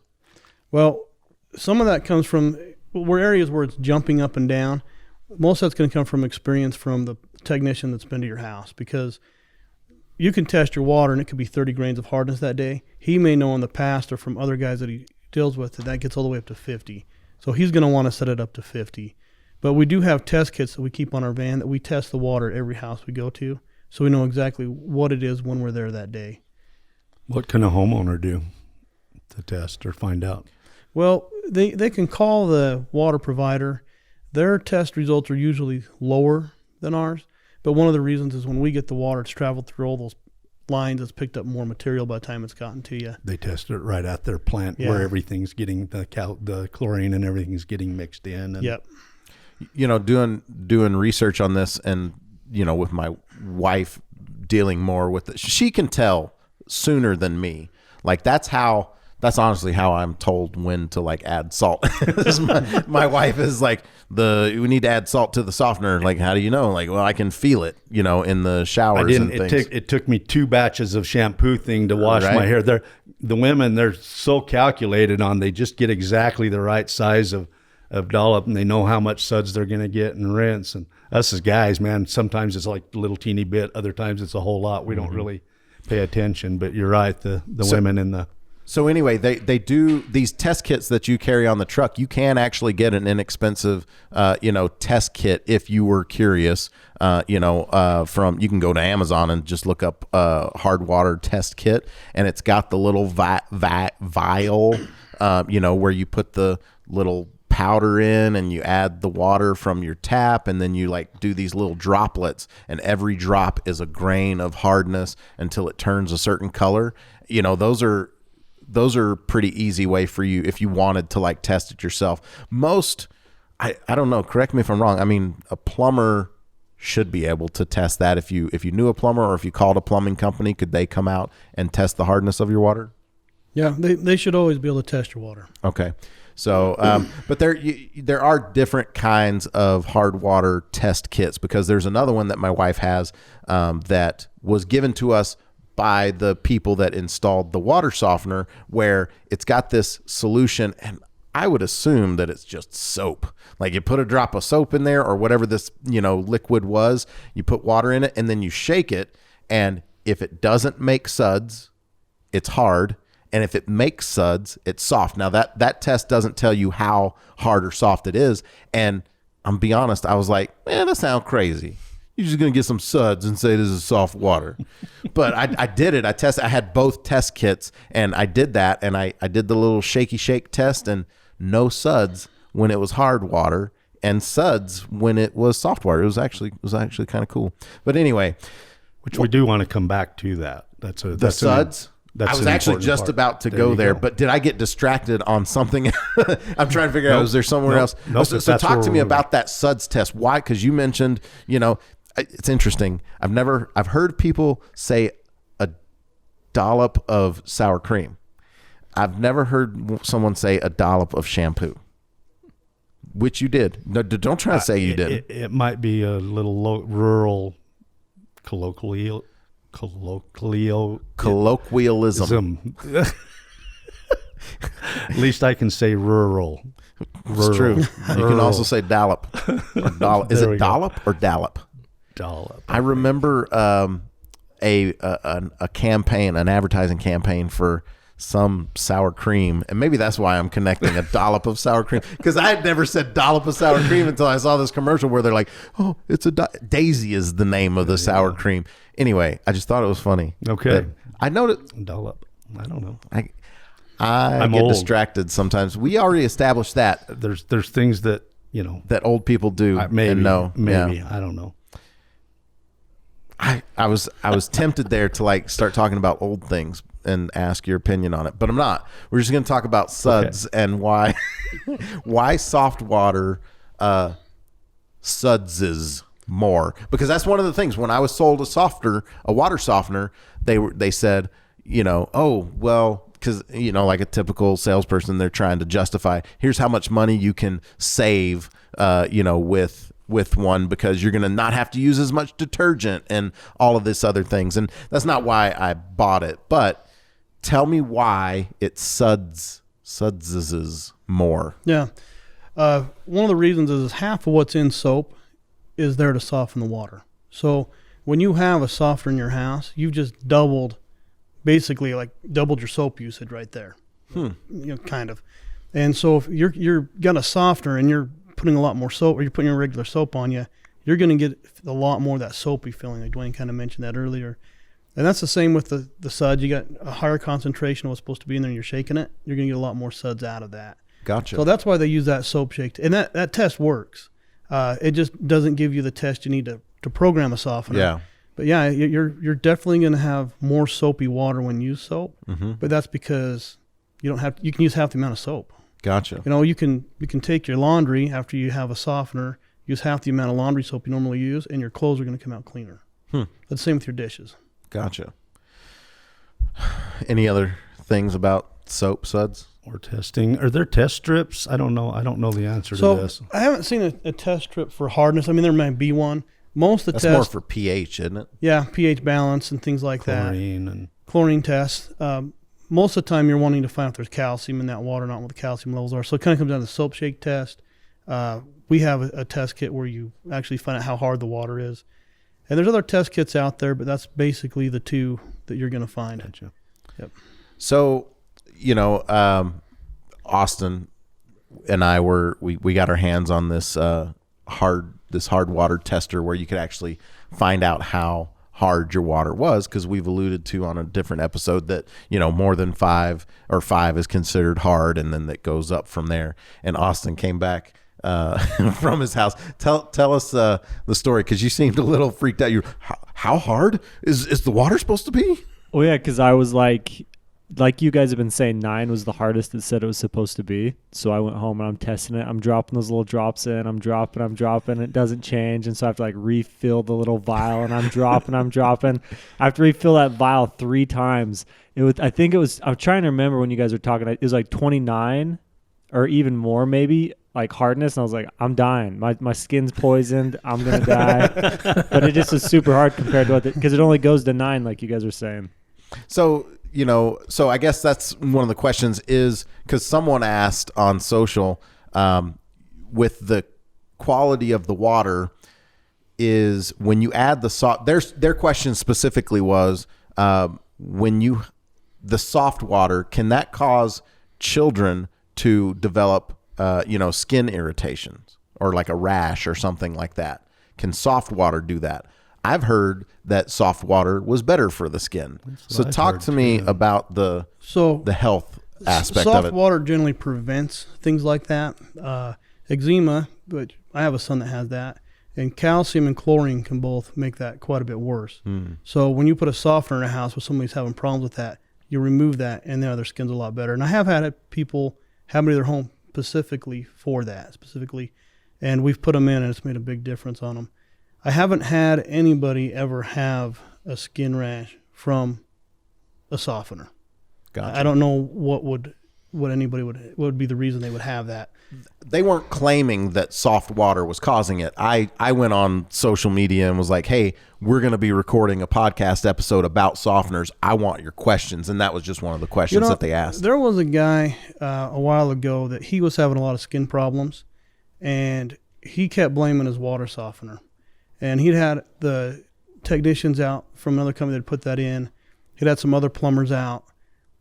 Speaker 2: Well, some of that comes from areas where it's jumping up and down. Most of that's going to come from experience from the technician that's been to your house, because you can test your water and it could be 30 grains of hardness that day. He may know in the past or from other guys that he deals with that gets all the way up to 50. So he's going to want to set it up to 50. But we do have test kits that we keep on our van that we test the water at every house we go to, so we know exactly what it is when we're there that day.
Speaker 3: What can a homeowner do to test or find out?
Speaker 2: Well, they can call the water provider. Their test results are usually lower than ours, but one of the reasons is when we get the water, it's traveled through all those lines, it's picked up more material by the time it's gotten to you.
Speaker 3: They test it right at their plant where everything's getting the chlorine and everything's getting mixed in. And
Speaker 2: yep.
Speaker 1: Doing research on this, and with my wife dealing more with it, she can tell sooner than me. Like that's honestly how I'm told when to add salt. my wife is like, we need to add salt to the softener. Like, how do you know? Like, well, I can feel it, in the showers and things.
Speaker 3: It took me 2 batches of shampoo thing to wash my hair. The women, they're so calculated on, they just get exactly the right size of dollop, and they know how much suds they're going to get and rinse. And us as guys, man, sometimes it's like a little teeny bit. Other times it's a whole lot. We don't really pay attention, but you're right. The women in the...
Speaker 1: So anyway, they do these test kits that you carry on the truck. You can actually get an inexpensive, test kit if you were curious. You can go to Amazon and just look up hard water test kit, and it's got the little vial, where you put the little powder in and you add the water from your tap, and then you do these little droplets, and every drop is a grain of hardness until it turns a certain color. Those are pretty easy way for you if you wanted to test it yourself. Most, I don't know, correct me if I'm wrong. I mean, a plumber should be able to test that. If you knew a plumber, or if you called a plumbing company, could they come out and test the hardness of your water?
Speaker 2: Yeah, they should always be able to test your water.
Speaker 1: Okay. So, but there are different kinds of hard water test kits, because there's another one that my wife has that was given to us by the people that installed the water softener, where it's got this solution, and I would assume that it's just soap. Like you put a drop of soap in there or whatever this, liquid was, you put water in it and then you shake it. And if it doesn't make suds, it's hard. And if it makes suds, it's soft. Now that test doesn't tell you how hard or soft it is. And I'm be honest, I was like, man, that sounds crazy. you're just going to get some suds and say this is soft water. But I did it. I had both test kits, and I did that, and I did the little shaky shake test, and no suds when it was hard water, and suds when it was soft water. It was actually kind of cool. But anyway,
Speaker 3: which we do want to come back to that.
Speaker 1: The suds. I was actually just about to go there, but did I get distracted on something? I'm trying to figure out, is there somewhere else? So talk to me about that Suds test. Why? Because you mentioned, it's interesting. I've heard people say a dollop of sour cream. I've never heard someone say a dollop of shampoo, which you did. No, don't try to say you didn't.
Speaker 3: It might be a little rural colloquialism. At least I can say rural.
Speaker 1: It's true. You can also say dollop. Or dollop. Is it dollop or dallop?
Speaker 3: Dollop.
Speaker 1: I remember a campaign, an advertising campaign for some sour cream, and maybe that's why I'm connecting a dollop of sour cream, because I had never said dollop of sour cream until I saw this commercial where they're like, oh, it's Daisy is the name of the sour cream. Anyway, I just thought it was funny.
Speaker 3: Okay.
Speaker 1: I noticed
Speaker 3: dollop. I don't know.
Speaker 1: I get distracted sometimes. We already established that.
Speaker 3: There's things that,
Speaker 1: that old people do
Speaker 3: maybe,
Speaker 1: and know.
Speaker 3: Maybe.
Speaker 1: Yeah.
Speaker 3: I don't know.
Speaker 1: I was tempted there to start talking about old things and ask your opinion on it, but I'm not. We're just going to talk about suds and why soft water sudses more, because that's one of the things. When I was sold a water softener, they said, oh, well, because like a typical salesperson, they're trying to justify, here's how much money you can save with one, because you're going to not have to use as much detergent and all of this other things. And that's not why I bought it, but tell me why it sudses more.
Speaker 2: Yeah. One of the reasons is half of what's in soap is there to soften the water. So when you have a softener in your house, you've just doubled your soap usage right there. Kind of. And so if you're got a softener and you're putting a lot more soap, or you're putting your regular soap on you're going to get a lot more of that soapy feeling. Like Dwayne kind of mentioned that earlier. And that's the same with the suds. You got a higher concentration of what's supposed to be in there, and you're shaking it. You're going to get a lot more suds out of that.
Speaker 1: Gotcha.
Speaker 2: So that's why they use that soap shake. And that test works. It just doesn't give you the test you need to program a softener.
Speaker 1: Yeah.
Speaker 2: But yeah, you're definitely going to have more soapy water when you use soap.
Speaker 1: Mm-hmm.
Speaker 2: But that's because you can use half the amount of soap.
Speaker 1: Gotcha.
Speaker 2: You can take your laundry after you have a softener, use half the amount of laundry soap you normally use, and your clothes are going to come out cleaner. That's the same with your dishes.
Speaker 1: Gotcha. Any other things about soap suds?
Speaker 3: Or testing? Are there test strips? I don't know. I don't know the answer to this.
Speaker 2: I haven't seen a test strip for hardness. I mean, there might be one. Most of the
Speaker 1: That's
Speaker 2: tests,
Speaker 1: more for pH, isn't it?
Speaker 2: Yeah, pH balance and things like
Speaker 3: Chlorine
Speaker 2: that.
Speaker 3: And
Speaker 2: chlorine tests. Most of the time, you're wanting to find if there's calcium in that water, not what the calcium levels are. So it kind of comes down to the soap shake test. We have a test kit where you actually find out how hard the water is. And there's other test kits out there, but that's basically the two that you're going to find.
Speaker 3: Gotcha.
Speaker 2: Yep.
Speaker 1: So, Austin and I we got our hands on this hard water tester where you could actually find out how hard your water was, because we've alluded to on a different episode that more than 5 is considered hard, and then that goes up from there. And Austin came back from his house. Tell us the story, because you seemed a little freaked out. How hard is the water supposed to be?
Speaker 4: Oh yeah, because I was like you guys have been saying, 9 was the hardest it said it was supposed to be. So I went home and I'm testing it. I'm dropping those little drops in. I'm dropping. It doesn't change. And so I have to refill the little vial, and I'm dropping. I have to refill that vial 3 times. I'm trying to remember when you guys were talking, it was 29 or even more maybe, hardness. And I was like, I'm dying. My skin's poisoned. I'm going to die. But it just is super hard compared to because it only goes to 9, like you guys were saying.
Speaker 1: So, so I guess that's one of the questions, is because someone asked on social, with the quality of the water, is when you add the soft, their question specifically was, the soft water, can that cause children to develop, skin irritations or like a rash or something like that? Can soft water do that? I've heard that soft water was better for the skin. So talk to me about the health aspect of it.
Speaker 2: Soft water generally prevents things like that. Eczema, but I have a son that has that, and calcium and chlorine can both make that quite a bit worse. So when you put a softener in a house where somebody's having problems with that, you remove that, and their skin's a lot better. And I have had people have me to their home specifically for that, and we've put them in, and it's made a big difference on them. I haven't had anybody ever have a skin rash from a softener.
Speaker 1: Gotcha.
Speaker 2: I don't know what would be the reason they would have that.
Speaker 1: They weren't claiming that soft water was causing it. I went on social media and was like, hey, we're going to be recording a podcast episode about softeners. I want your questions. And that was just one of the questions that they asked.
Speaker 2: There was a guy a while ago that he was having a lot of skin problems, and he kept blaming his water softener. And he'd had the technicians out from another company that put that in. He'd had some other plumbers out.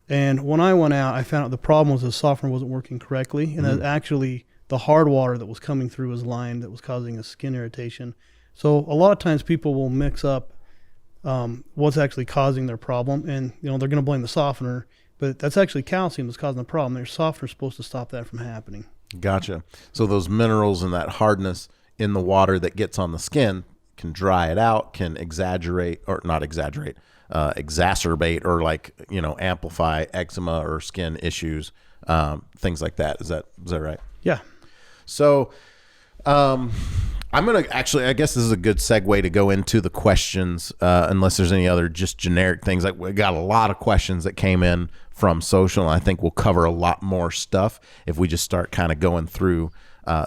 Speaker 2: And when I went out, I found out the problem was the softener wasn't working correctly. And that actually the hard water that was coming through his line that was causing a skin irritation. So a lot of times people will mix up what's actually causing their problem. And, they're going to blame the softener. But that's actually calcium that's causing the problem. Their softener's supposed to stop that from happening.
Speaker 1: Gotcha. So those minerals and that hardness in the water that gets on the skin can dry it out, can exacerbate or amplify eczema or skin issues, things like that. Is that right?
Speaker 2: Yeah.
Speaker 1: So I'm going to I guess this is a good segue to go into the questions, unless there's any other just generic things. Like, we got a lot of questions that came in from social, and I think we'll cover a lot more stuff if we just start kind of going through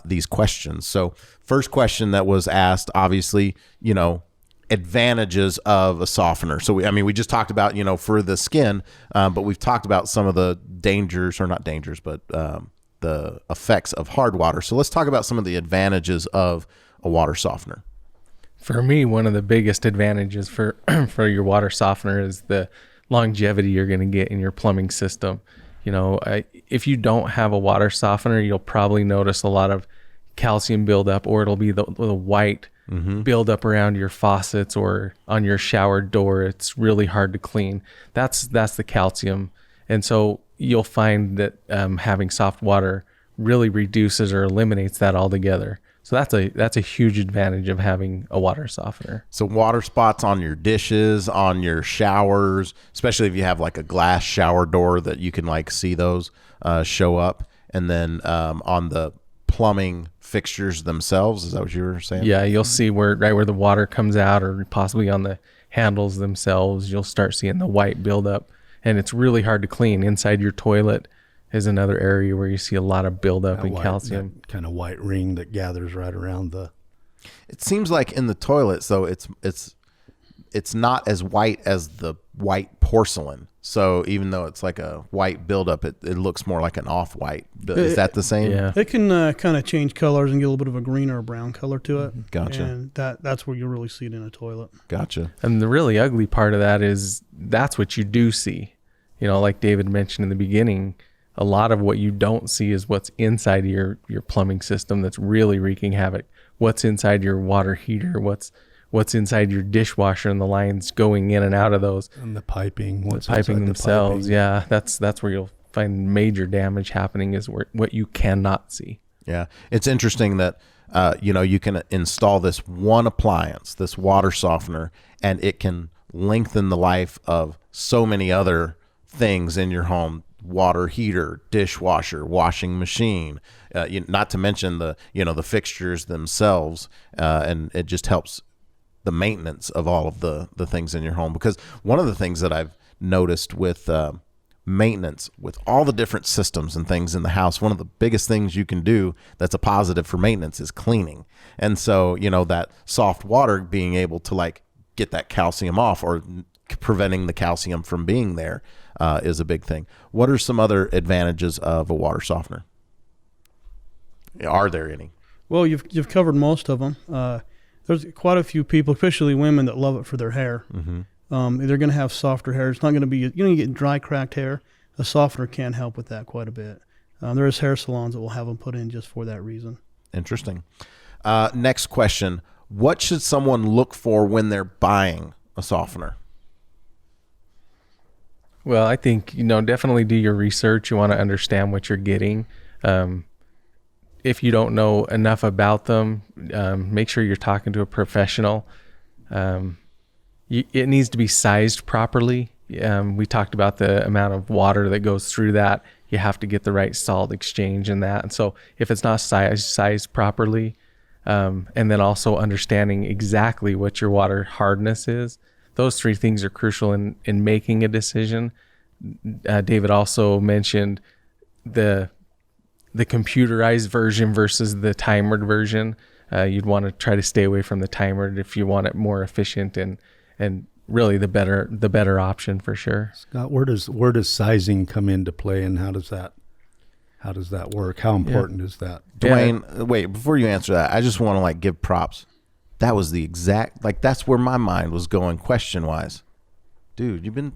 Speaker 1: these questions. So first question that was asked, obviously, advantages of a softener. So we just talked about, for the skin, but we've talked about some of the dangers, or not dangers, but the effects of hard water. So let's talk about some of the advantages of a water softener.
Speaker 5: For me, one of the biggest advantages for your water softener is the longevity you're going to get in your plumbing system. If you don't have a water softener, you'll probably notice a lot of calcium buildup, or it'll be the white buildup around your faucets or on your shower door. It's really hard to clean. That's the calcium. And so you'll find that having soft water really reduces or eliminates that altogether. So that's a huge advantage of having a water softener.
Speaker 1: So water spots on your dishes, on your showers, especially if you have like a glass shower door that you can like see those show up, and then on the plumbing fixtures themselves. Is that what you were saying?
Speaker 5: Yeah, you'll see where the water comes out, or possibly on the handles themselves, you'll start seeing the white buildup, and it's really hard to clean. Inside your toilet is another area where you see a lot of buildup in calcium.
Speaker 3: That kind of white ring that gathers right around the.
Speaker 1: It seems like in the toilets, though, it's not as white as the white porcelain. So even though it's like a white buildup, it looks more like an off-white. Is that the same?
Speaker 5: Yeah.
Speaker 2: It can kind of change colors and get a little bit of a green or a brown color to it.
Speaker 1: Gotcha.
Speaker 2: And that's where you'll really see it in a toilet.
Speaker 1: Gotcha.
Speaker 5: And the really ugly part of that is that's what you do see. Like David mentioned in the beginning, a lot of what you don't see is what's inside your plumbing system that's really wreaking havoc. What's inside your water heater, what's inside your dishwasher, and the lines going in and out of those.
Speaker 3: And the piping.
Speaker 5: The piping themselves. Yeah, that's where you'll find major damage happening, is what you cannot see.
Speaker 1: Yeah. It's interesting that, you can install this one appliance, this water softener, and it can lengthen the life of so many other things in your home. Water heater, dishwasher, washing machine, not to mention the fixtures themselves, and it just helps the maintenance of all of the things in your home. Because one of the things that I've noticed with maintenance, with all the different systems and things in the house, one of the biggest things you can do that's a positive for maintenance is cleaning. And so that soft water being able to like get that calcium off, or preventing the calcium from being there, is a big thing. What are some other advantages of a water softener? Are there any?
Speaker 2: Well, you've covered most of them. There's quite a few people, especially women, that love it for their hair. Mm-hmm. They're going to have softer hair. It's not going to be, you get dry, cracked hair. A softener can help with that quite a bit. There is hair salons that will have them put in just for that reason.
Speaker 1: Interesting. Next question. what should someone look for when they're buying a softener?
Speaker 5: Well, I think, definitely do your research. You want to understand what you're getting. If you don't know enough about them, make sure you're talking to a professional. It needs to be sized properly. We talked about the amount of water that goes through that. You have to get the right salt exchange in that. And so if it's not sized properly, and then also understanding exactly what your water hardness is, those three things are crucial in making a decision. David also mentioned the computerized version versus the timered version. You'd want to try to stay away from the timered if you want it more efficient and really the better option for sure.
Speaker 3: Scott, where does sizing come into play, and how does that work? How important is that?
Speaker 1: Dwayne, wait, before you answer that, I just want to give props. That was the exact, that's where my mind was going question wise. Dude,
Speaker 3: I'm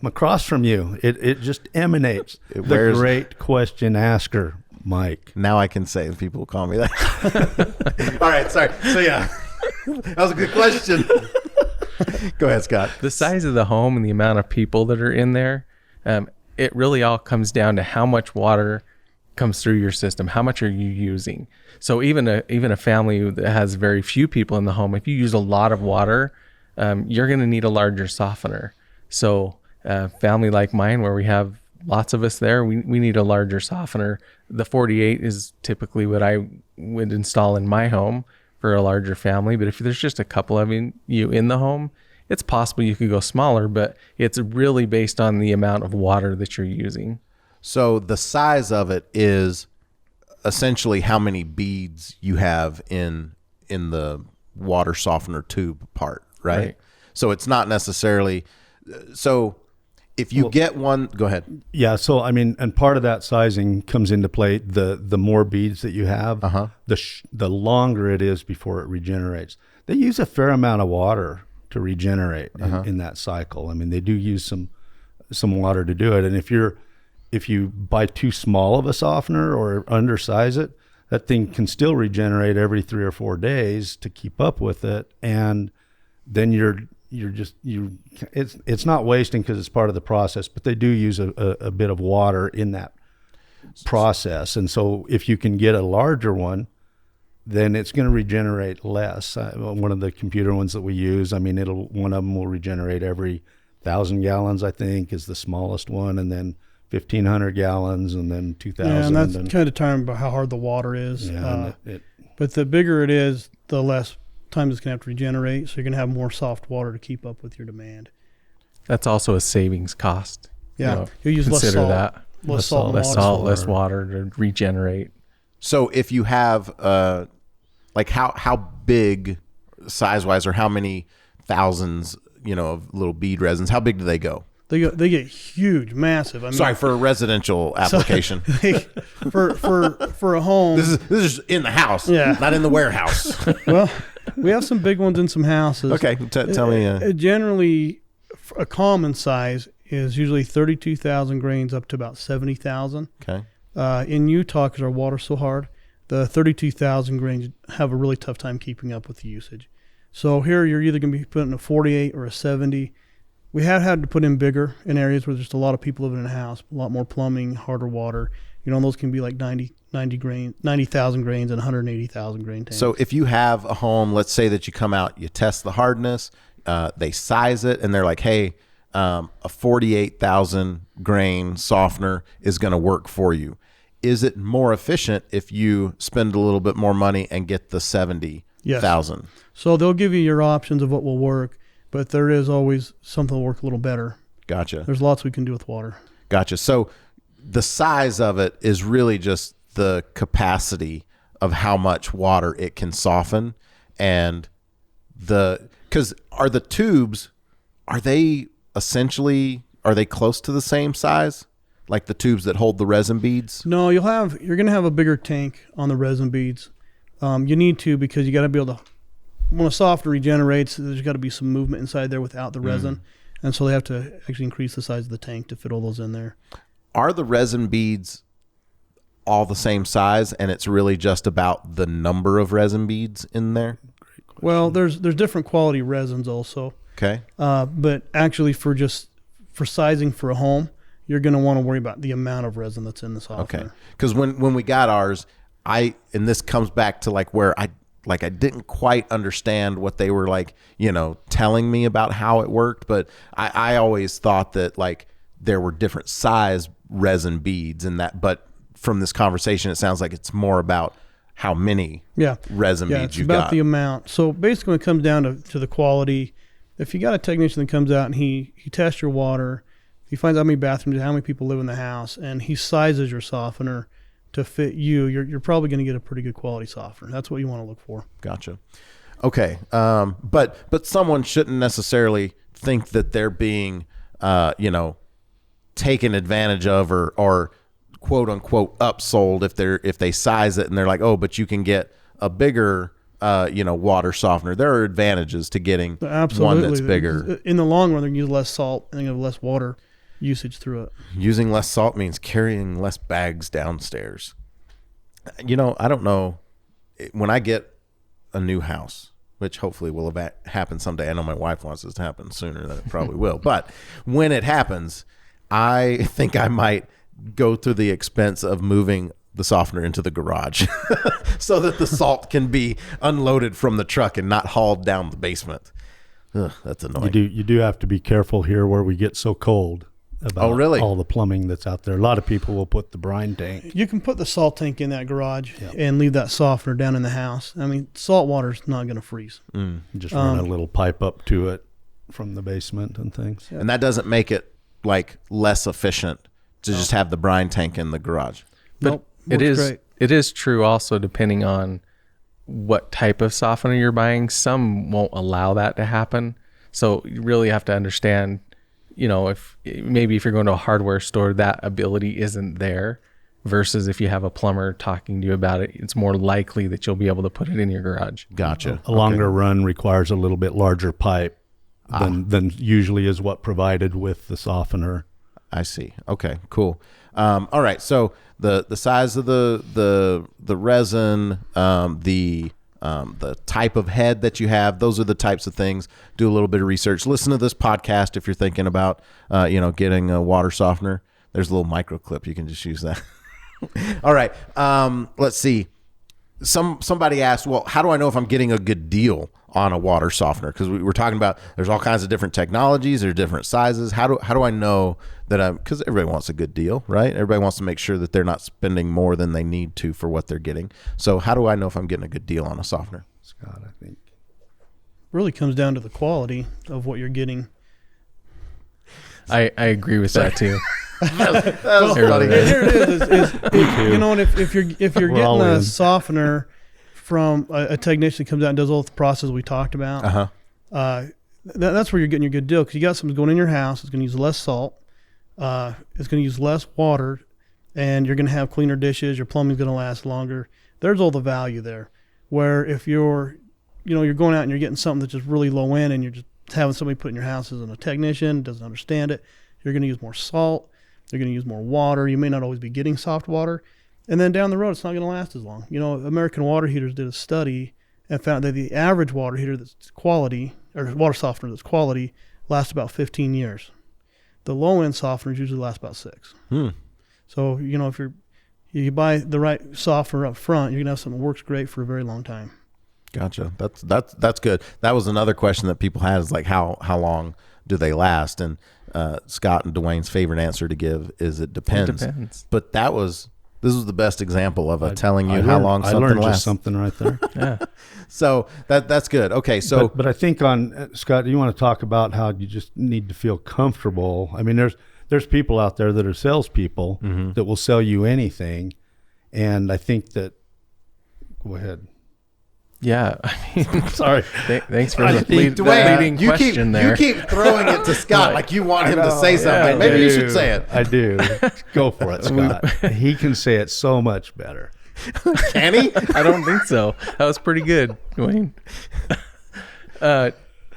Speaker 3: across from you. It just emanates. The great question asker, Mike.
Speaker 1: Now I can say people call me that. All right, sorry. So yeah, that was a good question. Go ahead, Scott.
Speaker 5: The size of the home and the amount of people that are in there, it really all comes down to how much water comes through your system. How much are you using? So even a family that has very few people in the home, if you use a lot of water, you're going to need a larger softener. So a family like mine, where we have lots of us there, we need a larger softener. The 48 is typically what I would install in my home for a larger family. But if there's just a couple of you in the home, it's possible you could go smaller, but it's really based on the amount of water that you're using.
Speaker 1: So the size of it is essentially how many beads you have in the water softener tube part, right? So it's not necessarily, so if you get one, go ahead.
Speaker 3: Yeah. So, and part of that sizing comes into play. The more beads that you have, the longer it is before it regenerates. They use a fair amount of water to regenerate in that cycle. They do use some water to do it. And if you buy too small of a softener or undersize it, that thing can still regenerate every 3 or 4 days to keep up with it. And then it's not wasting because it's part of the process, but they do use a bit of water in that process. And so if you can get a larger one, then it's going to regenerate less. One of the computer ones that we use, one of them will regenerate every 1,000 gallons, I think, is the smallest one, and then 1,500 gallons, and then 2,000.
Speaker 2: Yeah, and that's kind of determined by how hard the water is.
Speaker 3: Yeah,
Speaker 2: but the bigger it is, the less time it's going to have to regenerate, so you're going to have more soft water to keep up with your demand.
Speaker 5: That's also a savings cost.
Speaker 2: Yeah, you use less salt.
Speaker 5: That. Less salt, less water to regenerate.
Speaker 1: So if you have, how big size-wise, or how many thousands, of little bead resins, how big do they go?
Speaker 2: They get huge, massive.
Speaker 1: Sorry, for a residential application.
Speaker 2: For a home.
Speaker 1: This is in the house, not in the warehouse.
Speaker 2: Well, we have some big ones in some houses.
Speaker 1: Okay, tell me.
Speaker 2: Generally, a common size is usually 32,000 grains up to about 70,000.
Speaker 1: Okay.
Speaker 2: In Utah, because our water's so hard, the 32,000 grains have a really tough time keeping up with the usage. So here you're either going to be putting a 48 or a 70. We have had to put in bigger in areas where there's just a lot of people living in a house, a lot more plumbing, harder water. Those can be like 90,000 grains and 180,000 grain tanks.
Speaker 1: So if you have a home, let's say that you come out, you test the hardness, they size it, and they're like, hey, a 48,000 grain softener is going to work for you. Is it more efficient if you spend a little bit more money and get the 70,000?
Speaker 2: Yes. So they'll give you your options of what will work, but there is always something that will work a little better.
Speaker 1: Gotcha.
Speaker 2: There's lots we can do with water.
Speaker 1: Gotcha. So the size of it is really just the capacity of how much water it can soften. And because are the tubes, are they close to the same size? Like the tubes that hold the resin beads?
Speaker 2: No, you're going to have a bigger tank on the resin beads. You need to, because you got to be able to, when a softener regenerates, there's got to be some movement inside there without the resin. And so they have to actually increase the size of the tank to fit all those in there.
Speaker 1: Are the resin beads all the same size, and it's really just about the number of resin beads in there?
Speaker 3: Great
Speaker 2: Well, there's different quality resins also.
Speaker 1: Okay.
Speaker 2: But actually for sizing for a home, you're going to want to worry about the amount of resin that's in the softener.
Speaker 1: Okay. Because when we got ours, and this comes back to like where I didn't quite understand what they were like, telling me about how it worked. But I always thought that like there were different size resin beads and that, but from this conversation, it sounds like it's more about how many resin beads you got.
Speaker 2: It's about the amount. So basically when it comes down to the quality, if you got a technician that comes out and he tests your water, he finds out how many bathrooms, how many people live in the house, and he sizes your softener to fit you, you're probably going to get a pretty good quality softener. That's what you want to look for.
Speaker 1: Gotcha. Okay. But someone shouldn't necessarily think that they're being, taken advantage of or quote unquote upsold if they size it and they're like, oh, but you can get a bigger, water softener. There are advantages to getting one that's bigger.
Speaker 2: In the long run, they're going to use less salt and they have less water usage through it.
Speaker 1: Using less salt means carrying less bags downstairs. I don't know. When I get a new house, which hopefully will happen someday. I know my wife wants this to happen sooner than it probably will. But when it happens, I think I might go through the expense of moving the softener into the garage so that the salt can be unloaded from the truck and not hauled down the basement. Ugh, that's annoying.
Speaker 3: You do have to be careful here where we get so cold about all the plumbing that's out there. A lot of people will put the brine tank.
Speaker 2: You can put the salt tank in that garage and leave that softener down in the house. I mean, salt water's not going to freeze.
Speaker 3: Just run a little pipe up to it from the basement and things.
Speaker 1: And that doesn't make it like less efficient to just have the brine tank in the garage.
Speaker 5: But it is true also depending on what type of softener you're buying. Some won't allow that to happen. So you really have to understand, if you're going to a hardware store, that ability isn't there, versus if you have a plumber talking to you about it, it's more likely that you'll be able to put it in your garage.
Speaker 1: Gotcha.
Speaker 3: A longer run requires a little bit larger pipe than usually is what provided with the softener.
Speaker 1: I see. Okay, cool. All right. So the size of the resin, the type of head that you have, those are the types of things. Do a little bit of research. Listen to this podcast if you're thinking about, getting a water softener. There's a little micro clip. You can just use that. All right. Let's see. Somebody asked, well, how do I know if I'm getting a good deal on a water softener? Because we were talking about there's all kinds of different technologies, there's different sizes. How do I know that because everybody wants a good deal, right? Everybody wants to make sure that they're not spending more than they need to for what they're getting. So how do I know if I'm getting a good deal on a softener?
Speaker 3: Scott, I think.
Speaker 2: Really comes down to the quality of what you're getting.
Speaker 5: I agree with that too.
Speaker 1: That was funny.
Speaker 2: Here it is. And if you're getting a softener from a technician that comes out and does all the process we talked about, that's where you're getting your good deal, because you got something going in your house. It's going to use less salt. It's going to use less water, and you're going to have cleaner dishes. Your plumbing's going to last longer. There's all the value there. Where if you're going out and you're getting something that's just really low end, and you're just having somebody put in your house as a technician, doesn't understand it, you're going to use more salt. You're going to use more water. You may not always be getting soft water. And then down the road, it's not going to last as long. American Water Heaters did a study and found that the average water heater that's quality, or water softener that's quality, lasts about 15 years. The low-end softeners usually last about 6. So, if you buy the right softener up front, you're going to have something that works great for a very long time.
Speaker 1: Gotcha. That's good. That was another question that people had, is like how long do they last? And Scott and Dwayne's favorite answer to give is it depends. But this was the best example of telling you how long something lasts. I learned
Speaker 3: just something right there.
Speaker 5: Yeah.
Speaker 1: So that's good. Okay. So,
Speaker 3: but I think Scott, you want to talk about how you just need to feel comfortable. I mean, there's people out there that are salespeople that will sell you anything, and I think that. Go ahead.
Speaker 5: Yeah,
Speaker 3: sorry.
Speaker 5: Thanks for the leading question there.
Speaker 1: You keep throwing it to Scott like you want him to say something. Maybe you should say it.
Speaker 3: I do. Go for it, Scott. He can say it so much better.
Speaker 1: Can he?
Speaker 5: I don't think so. That was pretty good, Dwayne.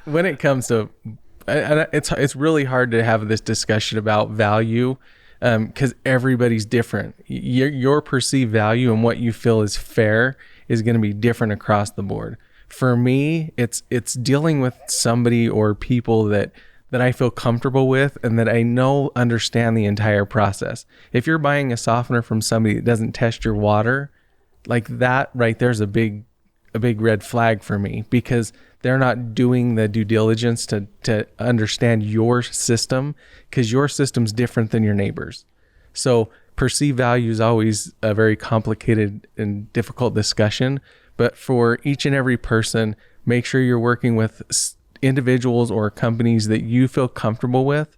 Speaker 5: When it comes to, it's really hard to have this discussion about value because everybody's different. Your perceived value and what you feel is fair is going to be different across the board. For me, it's dealing with somebody or people that I feel comfortable with and that I know understand the entire process. If you're buying a softener from somebody that doesn't test your water, like that right there's a big red flag for me, because they're not doing the due diligence to understand your system, because your system's different than your neighbor's. So perceived value is always a very complicated and difficult discussion, but for each and every person, make sure you're working with individuals or companies that you feel comfortable with.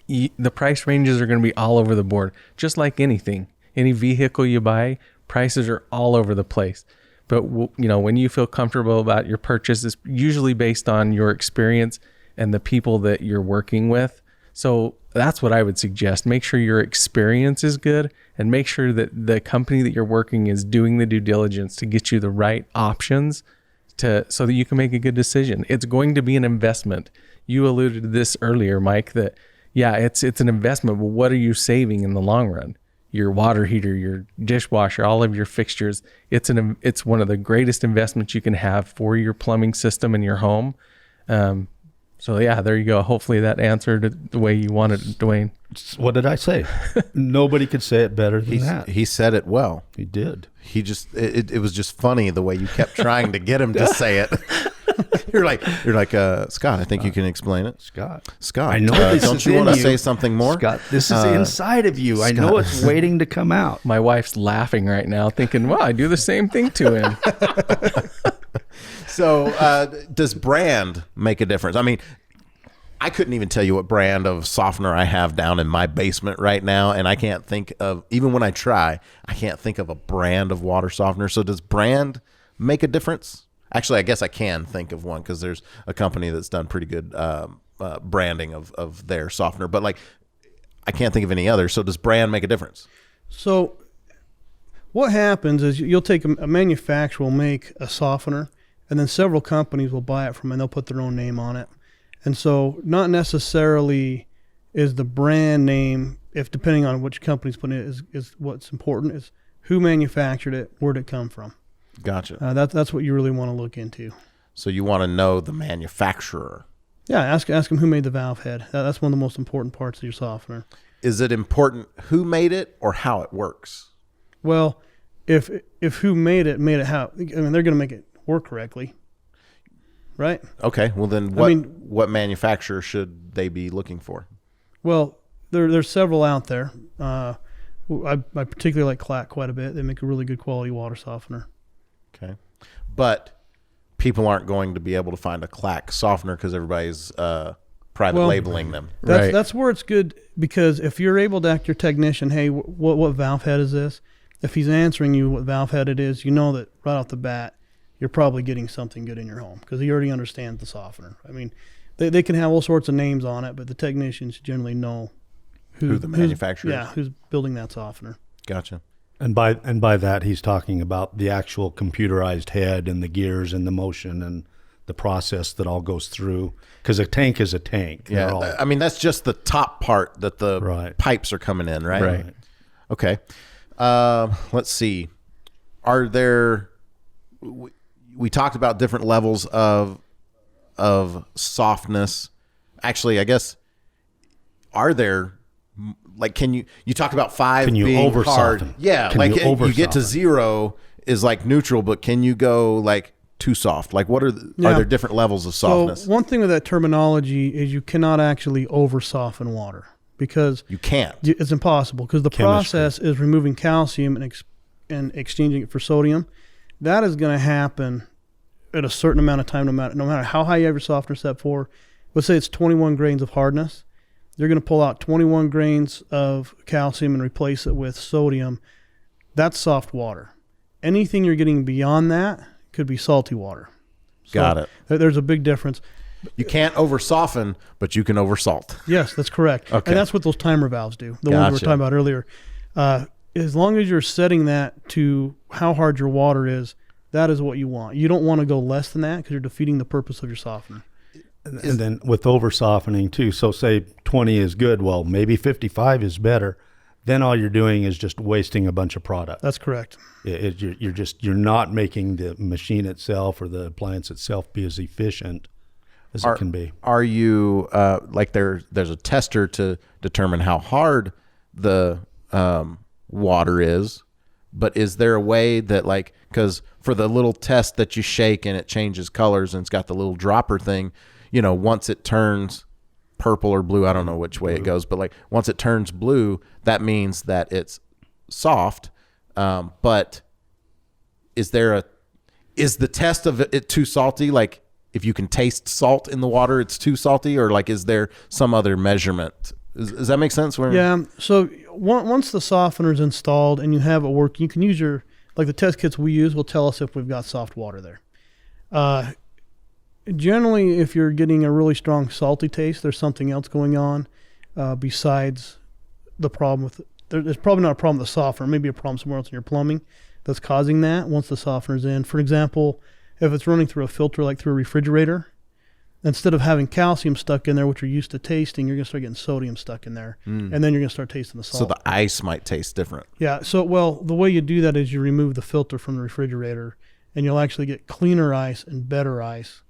Speaker 5: The price ranges are going to be all over the board, just like anything. Any vehicle you buy, prices are all over the place. But when you feel comfortable about your purchase, it's usually based on your experience and the people that you're working with. So that's what I would suggest. Make sure your experience is good, and make sure that the company that you're working is doing the due diligence to get you the right options so that you can make a good decision. It's going to be an investment. You alluded to this earlier, Mike, that it's an investment, but what are you saving in the long run? Your water heater, your dishwasher, all of your fixtures. It's one of the greatest investments you can have for your plumbing system in your home. So there you go. Hopefully that answered it the way you wanted it, Dwayne.
Speaker 3: What did I say? Nobody could say it better than that.
Speaker 1: He said it well.
Speaker 3: He did.
Speaker 1: He just it was just funny the way you kept trying to get him to say it. You're like Scott, I think you can explain it.
Speaker 3: Scott,
Speaker 1: I know
Speaker 3: this
Speaker 1: don't
Speaker 3: is
Speaker 1: you want to
Speaker 3: in
Speaker 1: say something more?
Speaker 3: Scott, this is inside of you. I know it's waiting to come out.
Speaker 5: My wife's laughing right now, thinking, well, I do the same thing to him.
Speaker 1: So does brand make a difference? I mean, I couldn't even tell you what brand of softener I have down in my basement right now, and I can't think of, even when I try, I can't think of a brand of water softener. So does brand make a difference? Actually, I guess I can think of one, because there's a company that's done pretty good branding of their softener, but like I can't think of any other. So does brand make a difference?
Speaker 2: So what happens is you'll take a manufacturer will make a softener, and then several companies will buy it from, and they'll put their own name on it. And so not necessarily is the brand name, if depending on which company's putting it, is what's important, is who manufactured it, where did it come from.
Speaker 1: Gotcha.
Speaker 2: That's what you really want to look into.
Speaker 1: So you want to know the manufacturer.
Speaker 2: Yeah, ask them who made the valve head. That's one of the most important parts of your softener.
Speaker 1: Is it important who made it or how it works?
Speaker 2: Well, if who made it how, I mean, they're going to make it work correctly, right?
Speaker 1: Okay, well then what manufacturer should they be looking for?
Speaker 2: Well, there's several out there. I particularly like Clack quite a bit. They make a really good quality water softener.
Speaker 1: Okay, but people aren't going to be able to find a Clack softener because everybody's private labeling them.
Speaker 2: That's where it's good, because if you're able to ask your technician, hey, what valve head is this? If he's answering you what valve head it is, you know that right off the bat, you're probably getting something good in your home, because he already understands the softener. I mean, they can have all sorts of names on it, but the technicians generally know
Speaker 1: who the manufacturer is.
Speaker 2: Yeah, who's building that softener.
Speaker 1: Gotcha.
Speaker 3: And by that, he's talking about the actual computerized head and the gears and the motion and the process that all goes through, because a tank is a tank.
Speaker 1: Yeah, I mean, that's just the top part that the pipes are coming in, right?
Speaker 5: Right.
Speaker 1: Okay. Let's see. Are there... We talked about different levels of softness. Actually, I guess, are there, like, can you talk about 5 being hard? Yeah, like you get to 0 is like neutral, but can you go like too soft? Like, are there different levels of softness?
Speaker 2: So one thing with that terminology is you cannot actually over soften water, because
Speaker 1: you can't.
Speaker 2: It's impossible, because the process is removing calcium and exchanging it for sodium. That is going to happen at a certain amount of time, no matter how high you have your softener set for. Let's say it's 21 grains of hardness. You're going to pull out 21 grains of calcium and replace it with sodium. That's soft water. Anything you're getting beyond that could be salty water. So
Speaker 1: Got it.
Speaker 2: There's a big difference.
Speaker 1: You can't over soften, but you can over salt.
Speaker 2: Yes, that's correct.
Speaker 1: Okay.
Speaker 2: And that's what those timer valves do, the ones we were talking about earlier. As long as you're setting that to how hard your water is, that is what you want. You don't want to go less than that, because you're defeating the purpose of your softener.
Speaker 3: And then with over softening too, so say 20 is good, well, maybe 55 is better. then all you're doing is just wasting a bunch of product.
Speaker 2: That's correct.
Speaker 3: You're not making the machine itself or the appliance itself be as efficient as it can be.
Speaker 1: Are you like there's a tester to determine how hard the water is, but is there a way that, like, because for the little test that you shake and it changes colors and it's got the little dropper thing, you know, once it turns purple or blue, I don't know which way it goes, but like once it turns blue, that means that it's soft. But is the test of it too salty? Like, if you can taste salt in the water, it's too salty, or like, is there some other measurement? Does that make sense?
Speaker 2: Yeah. So once the softener is installed and you have it working, you can use like the test kits we use will tell us if we've got soft water there. Generally, if you're getting a really strong salty taste, there's something else going on besides the problem with it. There's probably not a problem with the softener, maybe a problem somewhere else in your plumbing that's causing that once the softener's in. For example, if it's running through a filter like through a refrigerator, instead of having calcium stuck in there, which you're used to tasting, you're going to start getting sodium stuck in there, and then you're going to start tasting the salt.
Speaker 1: So the ice might taste different.
Speaker 2: Yeah. So, well, the way you do that is you remove the filter from the refrigerator, and you'll actually get cleaner ice and better ice.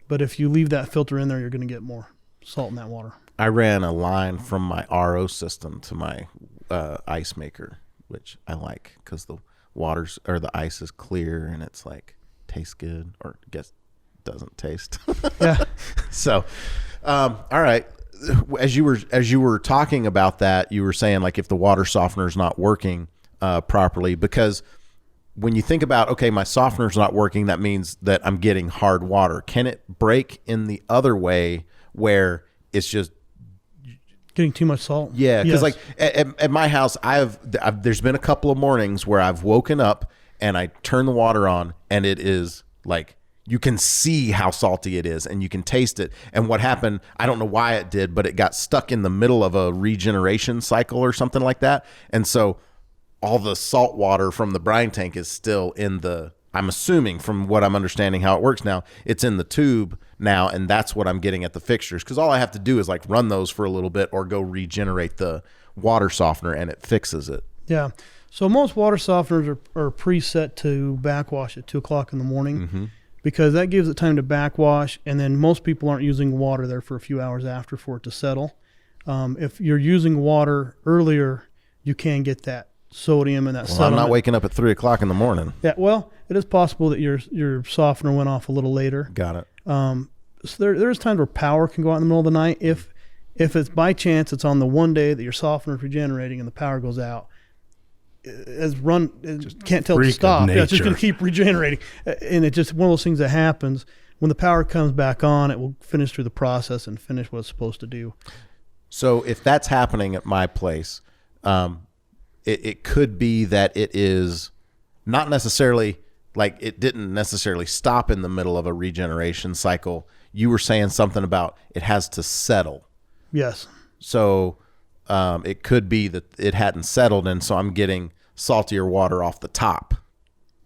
Speaker 2: But if you leave that filter in there, you're going to get more salt in that water.
Speaker 1: I ran a line from my RO system to my ice maker, which I like because the the ice is clear and it's like tastes good, or I guess doesn't taste.
Speaker 2: Yeah.
Speaker 1: So, all right. As you were talking about that, you were saying like if the water softener is not working properly, because when you think about, okay, my softener's not working, that means that I'm getting hard water. Can it break in the other way where it's just
Speaker 2: getting too much salt?
Speaker 1: Yeah, because
Speaker 2: yes.
Speaker 1: like at my house, there's been a couple of mornings where I've woken up and I turn the water on and it is like, you can see how salty it is and you can taste it. And what happened, I don't know why it did, but it got stuck in the middle of a regeneration cycle or something like that. And so all the salt water from the brine tank is still in I'm assuming from what I'm understanding how it works now, it's in the tube now, and that's what I'm getting at the fixtures. Because all I have to do is like run those for a little bit or go regenerate the water softener and it fixes it.
Speaker 2: Yeah. So most water softeners are preset to backwash at 2 o'clock in the morning, because that gives it time to backwash, and then most people aren't using water there for a few hours after for it to settle. If you're using water earlier, you can get that sodium and that settlement.
Speaker 1: I'm not waking up at 3 o'clock in the morning.
Speaker 2: Yeah, well, it is possible that your softener went off a little later.
Speaker 1: Got it.
Speaker 2: So there's times where power can go out in the middle of the night. If it's by chance it's on the one day that your softener is regenerating and the power goes out, it can't tell it to stop. Yeah, it's just going to keep regenerating. And it's just one of those things that happens. When the power comes back on, it will finish through the process and finish what it's supposed to do.
Speaker 1: So if that's happening at my place, it could be that it is not necessarily like it didn't necessarily stop in the middle of a regeneration cycle. You were saying something about it has to settle.
Speaker 2: Yes.
Speaker 1: So it could be that it hadn't settled, and so I'm getting saltier water off the top.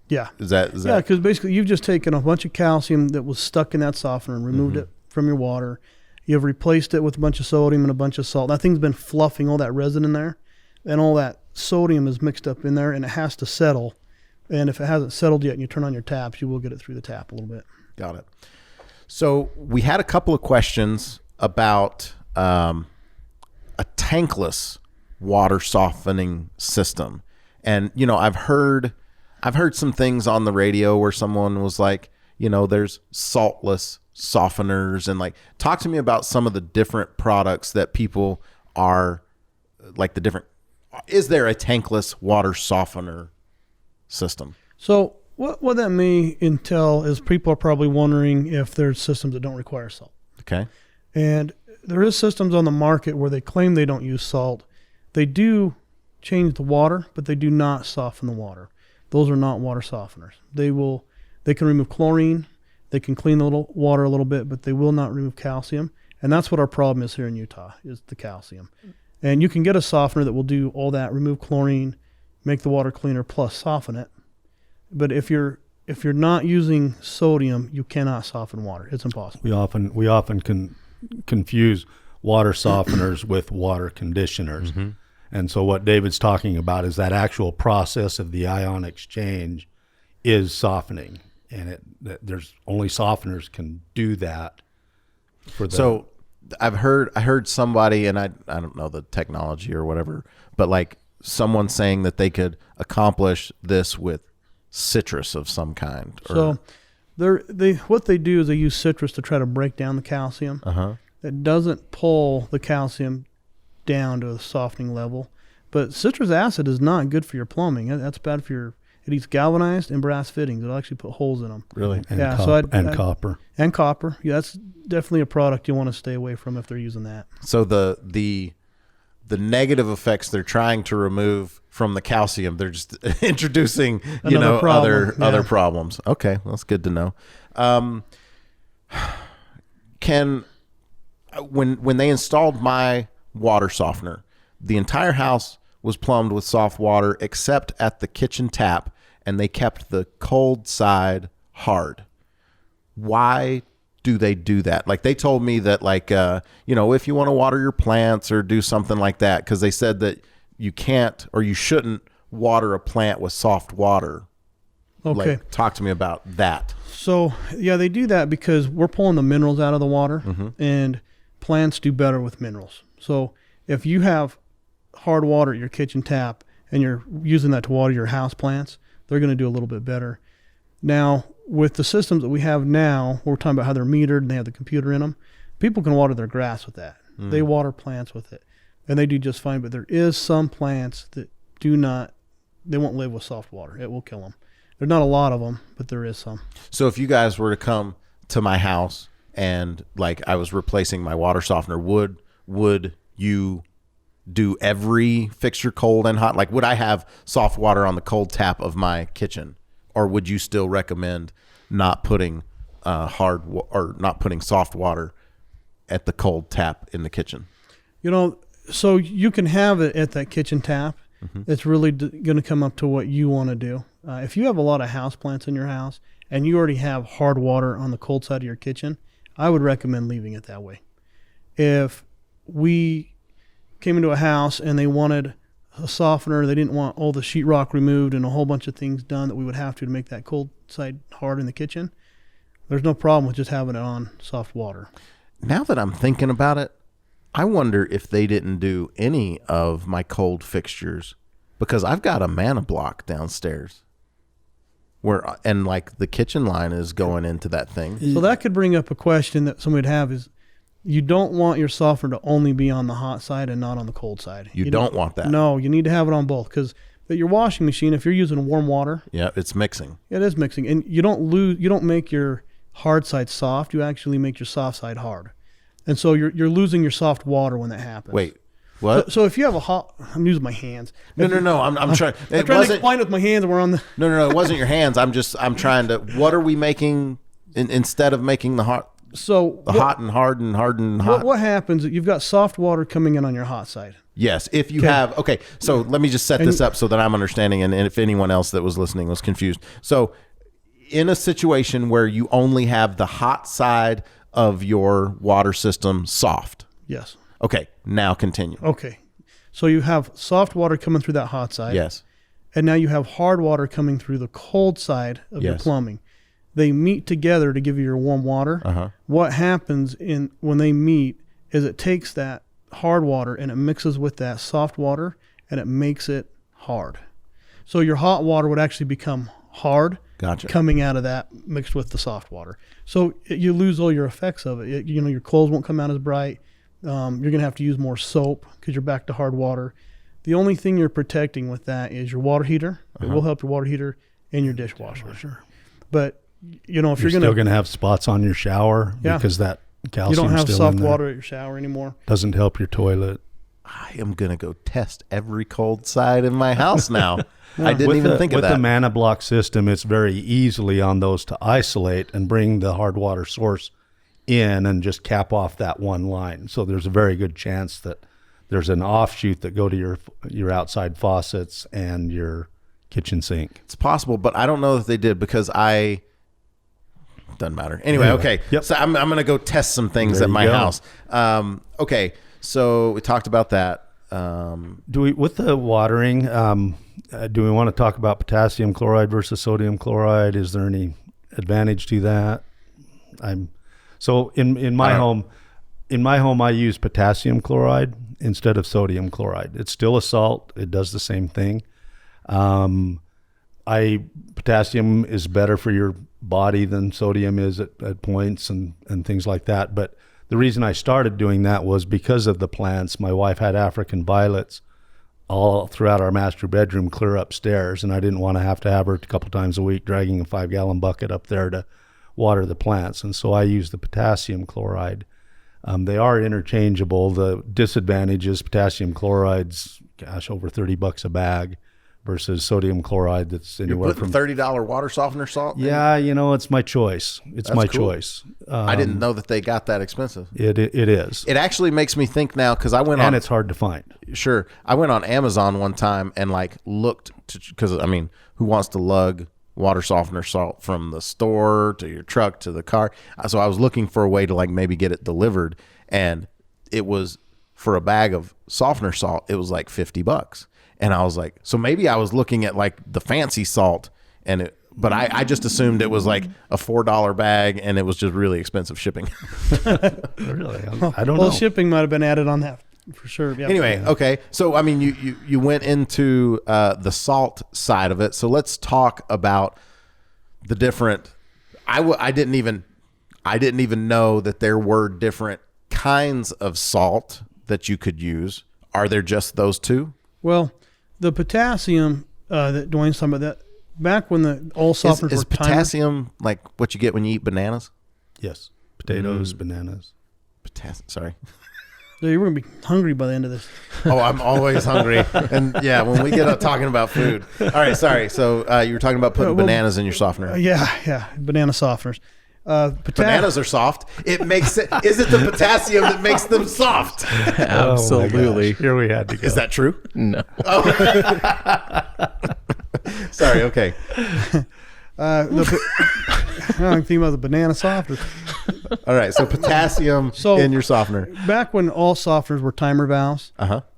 Speaker 2: Yeah.
Speaker 1: Is that?
Speaker 2: Yeah, because basically you've just taken a bunch of calcium that was stuck in that softener and removed it from your water. You've replaced it with a bunch of sodium and a bunch of salt. That thing's been fluffing all that resin in there, and all that sodium is mixed up in there, and it has to settle. And if it hasn't settled yet and you turn on your taps, you will get it through the tap a little bit.
Speaker 1: Got it. So we had a couple of questions about a tankless water softening system. And, you know, I've heard some things on the radio where someone was like, you know, there's saltless softeners, and like, talk to me about some of the different products that people are like is there a tankless water softener system?
Speaker 2: So what that may entail is people are probably wondering if there's systems that don't require salt.
Speaker 1: Okay.
Speaker 2: And there is systems on the market where they claim they don't use salt. They do change the water, but they do not soften the water. Those are not water softeners. They can remove chlorine, they can clean the water a little bit, but they will not remove calcium. And that's what our problem is here in Utah, is the calcium. And you can get a softener that will do all that, remove chlorine, make the water cleaner, plus soften it. But if you're not using sodium, you cannot soften water. It's impossible.
Speaker 3: We often can confuse water softeners with water conditioners. And so what David's talking about is that actual process of the ion exchange is softening, and there's only softeners can do that. So I heard somebody, and I don't know the technology or whatever, but like someone saying that they could accomplish this with citrus of some kind.
Speaker 2: So what they do is they use citrus to try to break down the calcium. It doesn't pull the calcium down to a softening level, but citrus acid is not good for your plumbing. That's bad for it eats galvanized and brass fittings. It'll actually put holes in them.
Speaker 3: Really? And
Speaker 2: yeah.
Speaker 3: Copper.
Speaker 2: And copper. Yeah, that's definitely a product you want to stay away from if they're using that.
Speaker 1: So the negative effects they're trying to remove from the calcium, they're just introducing, other problems. Okay, well, that's good to know. When they installed my water softener, the entire house was plumbed with soft water except at the kitchen tap, and they kept the cold side hard. Why do they do that? Like, they told me that, like, if you want to water your plants or do something like that, because they said that you can't or you shouldn't water a plant with soft water.
Speaker 2: Okay.
Speaker 1: Like, talk to me about that.
Speaker 2: So, yeah, they do that because we're pulling the minerals out of the water, and plants do better with minerals. So if you have hard water at your kitchen tap and you're using that to water your house plants, they're going to do a little bit better. Now, with the systems that we have now, we're talking about how they're metered and they have the computer in them. People can water their grass with that. They water plants with it, and they do just fine. But there is some plants that they won't live with soft water. It will kill them. There's not a lot of them, but there is some.
Speaker 1: So if you guys were to come to my house and, like, I was replacing my water softener, would you do every fixture cold and hot? Like, would I have soft water on the cold tap of my kitchen, or would you still recommend not putting not putting soft water at the cold tap in the kitchen?
Speaker 2: So you can have it at that kitchen tap. It's really going to come up to what you want to do. If you have a lot of house plants in your house and you already have hard water on the cold side of your kitchen, I would recommend leaving it that way. If we came into a house and they wanted a softener, they didn't want all the sheetrock removed and a whole bunch of things done that we would have to make that cold side hard in the kitchen, there's no problem with just having it on soft water.
Speaker 1: Now that I'm thinking about it, I wonder if they didn't do any of my cold fixtures, because I've got a mana block downstairs and like the kitchen line is going into that thing.
Speaker 2: So that could bring up a question that somebody would have is, you don't want your softener to only be on the hot side and not on the cold side.
Speaker 1: You don't want that.
Speaker 2: No, you need to have it on both, because your washing machine, if you're using warm water,
Speaker 1: it's mixing.
Speaker 2: It is mixing, and you don't make your hard side soft. You actually make your soft side hard, and so you're losing your soft water when that happens.
Speaker 1: Wait, what?
Speaker 2: So if you have I'm using my hands.
Speaker 1: No. I'm trying.
Speaker 2: I'm trying to explain with my hands. We're on the.
Speaker 1: No. It wasn't your hands. I'm trying to. What are we making instead of making the hot?
Speaker 2: So
Speaker 1: hot and hard and hard and hot.
Speaker 2: What happens? You've got soft water coming in on your hot side.
Speaker 1: Yes, if you have. Okay, so let me just set this up so that I'm understanding, and if anyone else that was listening was confused. So, in a situation where you only have the hot side of your water system soft.
Speaker 2: Yes.
Speaker 1: Okay, now continue.
Speaker 2: Okay, so you have soft water coming through that hot side.
Speaker 1: Yes.
Speaker 2: And now you have hard water coming through the cold side of your plumbing. They meet together to give you your warm water. What happens when they meet is it takes that hard water and it mixes with that soft water and it makes it hard. So your hot water would actually become hard.
Speaker 1: Gotcha.
Speaker 2: Coming out of that mixed with the soft water. So you lose all your effects of it. Your clothes won't come out as bright. You're going to have to use more soap because you're back to hard water. The only thing you're protecting with that is your water heater. It will help your water heater and your dishwasher. Sure. But if you're
Speaker 3: still going to have spots on your shower because that calcium,
Speaker 2: you don't have
Speaker 3: still
Speaker 2: soft water at your shower anymore.
Speaker 3: Doesn't help your toilet.
Speaker 1: I am going to go test every cold side in my house now. I didn't even think of that.
Speaker 3: With the mana block system, it's very easily on those to isolate and bring the hard water source in and just cap off that one line. So there's a very good chance that there's an offshoot that go to your outside faucets and your kitchen sink.
Speaker 1: It's possible, but I don't know if they did because doesn't matter. Anyway, okay.
Speaker 3: Yep.
Speaker 1: So I'm going to go test some things at my house. Okay. So we talked about that.
Speaker 3: Do we, with the watering, do we want to talk about potassium chloride versus sodium chloride? Is there any advantage to that? So in my home, I use potassium chloride instead of sodium chloride. It's still a salt. It does the same thing. Potassium is better for your body than sodium is at points and things like that. But the reason I started doing that was because of the plants. My wife had African violets all throughout our master bedroom, clear upstairs, and I didn't want to have her a couple times a week dragging a 5-gallon bucket up there to water the plants. And so I use the potassium chloride. They are interchangeable. The disadvantage is potassium chloride's, over $30 a bag, versus sodium chloride that's anywhere
Speaker 1: from
Speaker 3: from
Speaker 1: $30 water softener salt.
Speaker 3: Yeah, it's my choice. It's my choice.
Speaker 1: I didn't know that they got that expensive.
Speaker 3: It is.
Speaker 1: It actually makes me think now, because I went
Speaker 3: and it's hard to find.
Speaker 1: Sure, I went on Amazon one time and looked because who wants to lug water softener salt from the store to your truck to the car? So I was looking for a way to maybe get it delivered, and it was for a bag of softener salt. It was like $50. And I was like, so maybe I was looking at the fancy salt, but I just assumed it was like a $4 bag, and it was just really expensive shipping.
Speaker 3: Really? I don't know.
Speaker 2: Well, shipping might have been added on that for sure. Yeah.
Speaker 1: Anyway, okay. So, you went into the salt side of it. So let's talk about the different, I didn't even know that there were different kinds of salt that you could use. Are there just those two?
Speaker 2: Well, the potassium that Dwayne's talking about, that back when all softeners
Speaker 1: is
Speaker 2: were
Speaker 1: potassium like what you get when you eat bananas?
Speaker 3: Yes, potatoes, bananas.
Speaker 1: Sorry.
Speaker 2: So you're going to be hungry by the end of this.
Speaker 1: Oh, I'm always hungry. And yeah, when we get up talking about food. All right, sorry. So you were talking about putting bananas in your softener.
Speaker 2: Yeah, banana softeners.
Speaker 1: Bananas are soft. It makes it. Is it the potassium that makes them soft?
Speaker 5: Absolutely.
Speaker 3: Here we had to go.
Speaker 1: Is that true?
Speaker 5: No.
Speaker 1: Oh. Sorry. Okay.
Speaker 2: I don't think about the banana softener.
Speaker 1: All right. So potassium in your softener.
Speaker 2: Back when all softeners were timer valves,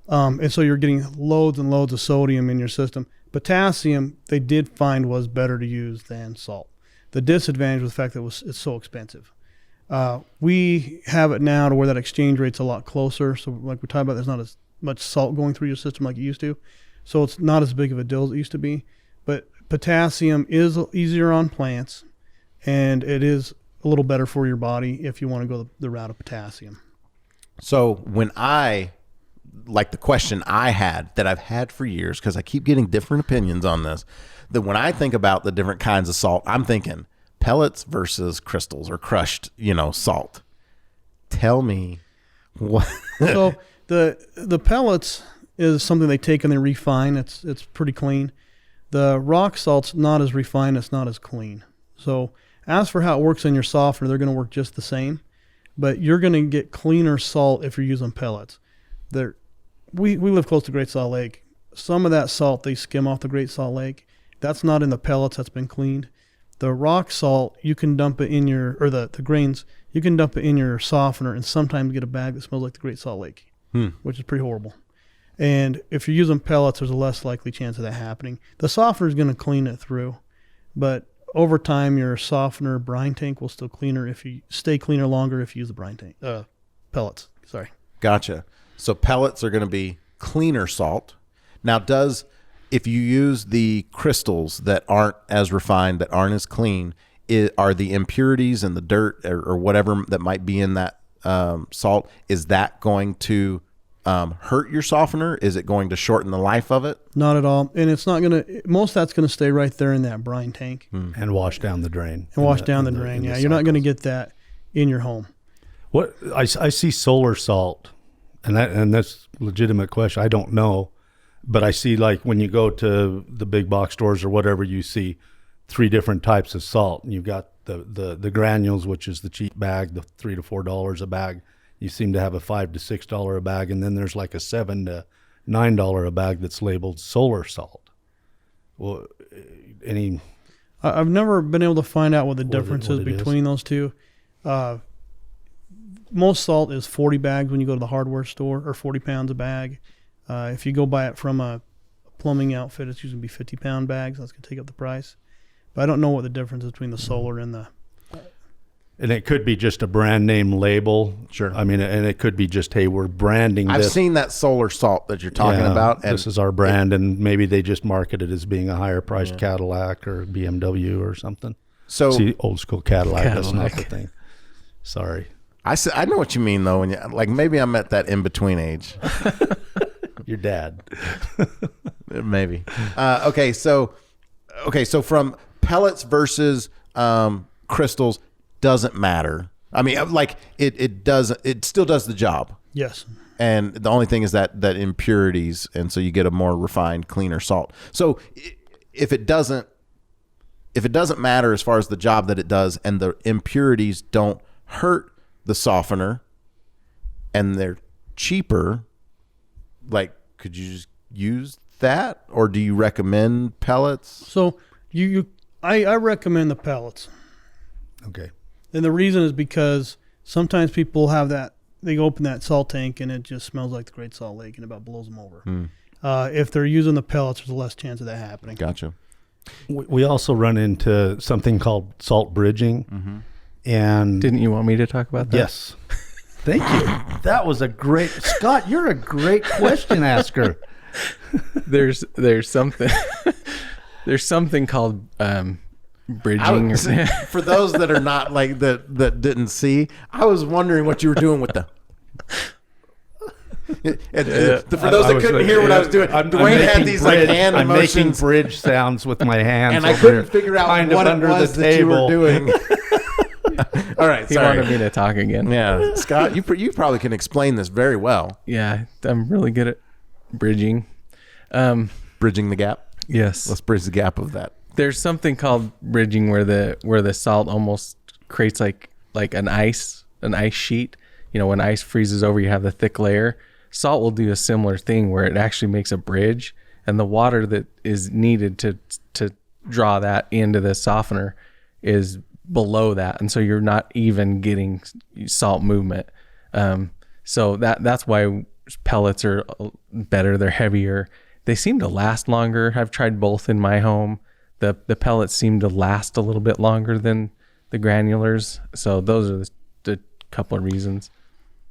Speaker 2: and so you're getting loads and loads of sodium in your system, potassium they did find was better to use than salt. The disadvantage was the fact that it's so expensive. We have it now to where that exchange rate's a lot closer. So like we talked about, there's not as much salt going through your system like it used to. So it's not as big of a deal as it used to be. But potassium is easier on plants, and it is a little better for your body if you want to go the route of potassium.
Speaker 1: So when the question I had that I've had for years, because I keep getting different opinions on this, that when I think about the different kinds of salt, I'm thinking pellets versus crystals or crushed, salt. Tell me what.
Speaker 2: So the pellets is something they take and they refine. It's pretty clean. The rock salt's not as refined. It's not as clean. So as for how it works in your softener, they're going to work just the same, but you're going to get cleaner salt if you're using pellets. We live close to Great Salt Lake. Some of that salt they skim off the Great Salt Lake. That's not in the pellets. That's been cleaned. The rock salt, you can dump it in the grains, you can dump it in your softener and sometimes get a bag that smells like the Great Salt Lake, which is pretty horrible. And if you're using pellets, there's a less likely chance of that happening. The softener is going to clean it through, but over time, your softener brine tank will still cleaner if you stay cleaner longer if you use the brine tank pellets. Sorry.
Speaker 1: Gotcha. So pellets are going to be cleaner salt. Now, if you use the crystals that aren't as refined, that aren't as clean, are the impurities and the dirt or whatever that might be in that salt, is that going to hurt your softener? Is it going to shorten the life of it?
Speaker 2: Not at all. And it's not going to, most of that's going to stay right there in that brine tank.
Speaker 3: And wash down the drain.
Speaker 2: Yeah, you're not going to get that in your home.
Speaker 3: What I see solar salt, and that's a legitimate question. I don't know. But I see, when you go to the big box stores or whatever, you see 3 different types of salt. And you've got the granules, which is the cheap bag, the $3 to $4 a bag. You seem to have a $5 to $6 a bag, and then there's a $7 to $9 a bag that's labeled solar salt. Well,
Speaker 2: I've never been able to find out what the difference is between those two. Most salt is 40 bags when you go to the hardware store, or 40 pounds a bag. If you go buy it from a plumbing outfit, it's usually be 50-pound bags. That's going to take up the price. But I don't know what the difference is between the solar and the...
Speaker 3: And it could be just a brand name label.
Speaker 1: Sure.
Speaker 3: I mean, and it could be just, hey, we're branding
Speaker 1: I've
Speaker 3: this.
Speaker 1: seen that solar salt that you're talking about. And
Speaker 3: this is our brand, and maybe they just market it as being a higher priced Cadillac or BMW or something.
Speaker 1: So
Speaker 3: See, old school Cadillac, that's not the thing. Sorry.
Speaker 1: I know what you mean though. When you like, maybe I'm at that in between age.
Speaker 3: Your dad.
Speaker 1: Maybe. So from pellets versus crystals doesn't matter. I mean, like it doesn't. It still does the job.
Speaker 2: Yes.
Speaker 1: And the only thing is that impurities, and so you get a more refined, cleaner salt. So if it doesn't matter as far as the job that it does, and the impurities don't hurt the softener, and they're cheaper, like, could you just use that, or do you recommend pellets?
Speaker 2: So I recommend the pellets.
Speaker 3: Okay.
Speaker 2: And the reason is because sometimes people have that, they open that salt tank and it just smells like the Great Salt Lake and about blows them over. If they're using the pellets, there's less chance of that happening.
Speaker 1: Gotcha.
Speaker 3: We also run into something called salt bridging.
Speaker 1: Mm-hmm.
Speaker 3: And
Speaker 5: Didn't you want me to talk about that?
Speaker 3: yes. Thank you. That was a great, Scott, you're a great question asker.
Speaker 5: There's something there's something called bridging.
Speaker 1: For those that are not like that didn't see, I was wondering what you were doing with the. For those that couldn't hear what I was doing, Dwayne had these like hand
Speaker 3: I'm
Speaker 1: motions,
Speaker 3: making bridge sounds with my hands,
Speaker 1: and I couldn't figure out what it
Speaker 3: under
Speaker 1: was
Speaker 3: the
Speaker 1: that you were
Speaker 3: table.
Speaker 1: doing. All right,
Speaker 5: He
Speaker 1: sorry.
Speaker 5: wanted me to talk again.
Speaker 1: Yeah, Scott, you probably can explain this very well.
Speaker 5: Yeah, I'm really good at bridging.
Speaker 1: Bridging the gap.
Speaker 5: Yes.
Speaker 1: Let's bridge the gap of that.
Speaker 5: There's something called bridging where the salt almost creates like an ice sheet. You know, when ice freezes over, you have the thick layer. Salt will do a similar thing where it actually makes a bridge, and the water that is needed to draw that into the softener is below that, and so you're not even getting salt movement. So that's why pellets are better. They're heavier. They seem to last longer. I've tried both in my home. The pellets seem to last a little bit longer than the granulars. So those are the couple of reasons.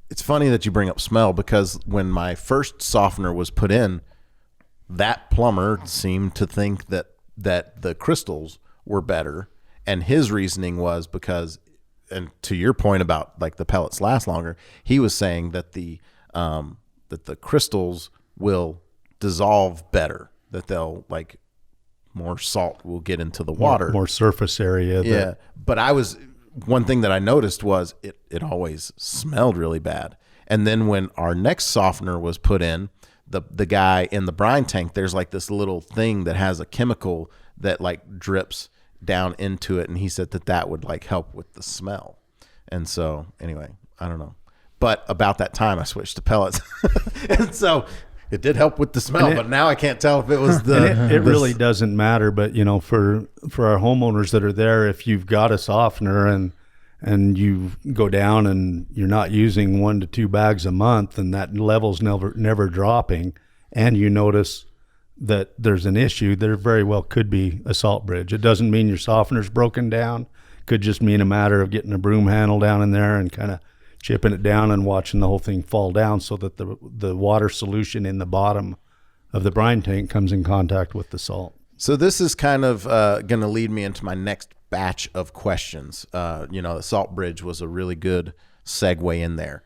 Speaker 1: It's funny that you bring up smell, because when my first softener was put in, that plumber seemed to think that the crystals were better, and his reasoning was because, and to your point about like the pellets last longer, he was saying that the crystals will dissolve better, that they'll like more salt will get into the water,
Speaker 3: more surface area.
Speaker 1: Yeah, but one thing that I noticed was it always smelled really bad. And then when our next softener was put in, the guy in the brine tank, there's like this little thing that has a chemical that like drips down into it, and he said that would like help with the smell. And so anyway, I don't know. But about that time I switched to pellets. And so it did help with the smell, but now I can't tell if it was
Speaker 3: it really doesn't matter. But you know, for our homeowners that are there, if you've got a softener and you go down and you're not using 1 to 2 bags a month, and that level's never dropping, and you notice that there's an issue, there very well could be a salt bridge. It doesn't mean your softener's broken down. Could just mean a matter of getting a broom handle down in there and kind of chipping it down and watching the whole thing fall down, so that the water solution in the bottom of the brine tank comes in contact with the salt.
Speaker 1: So this is kind of going to lead me into my next batch of questions. The salt bridge was a really good segue in there.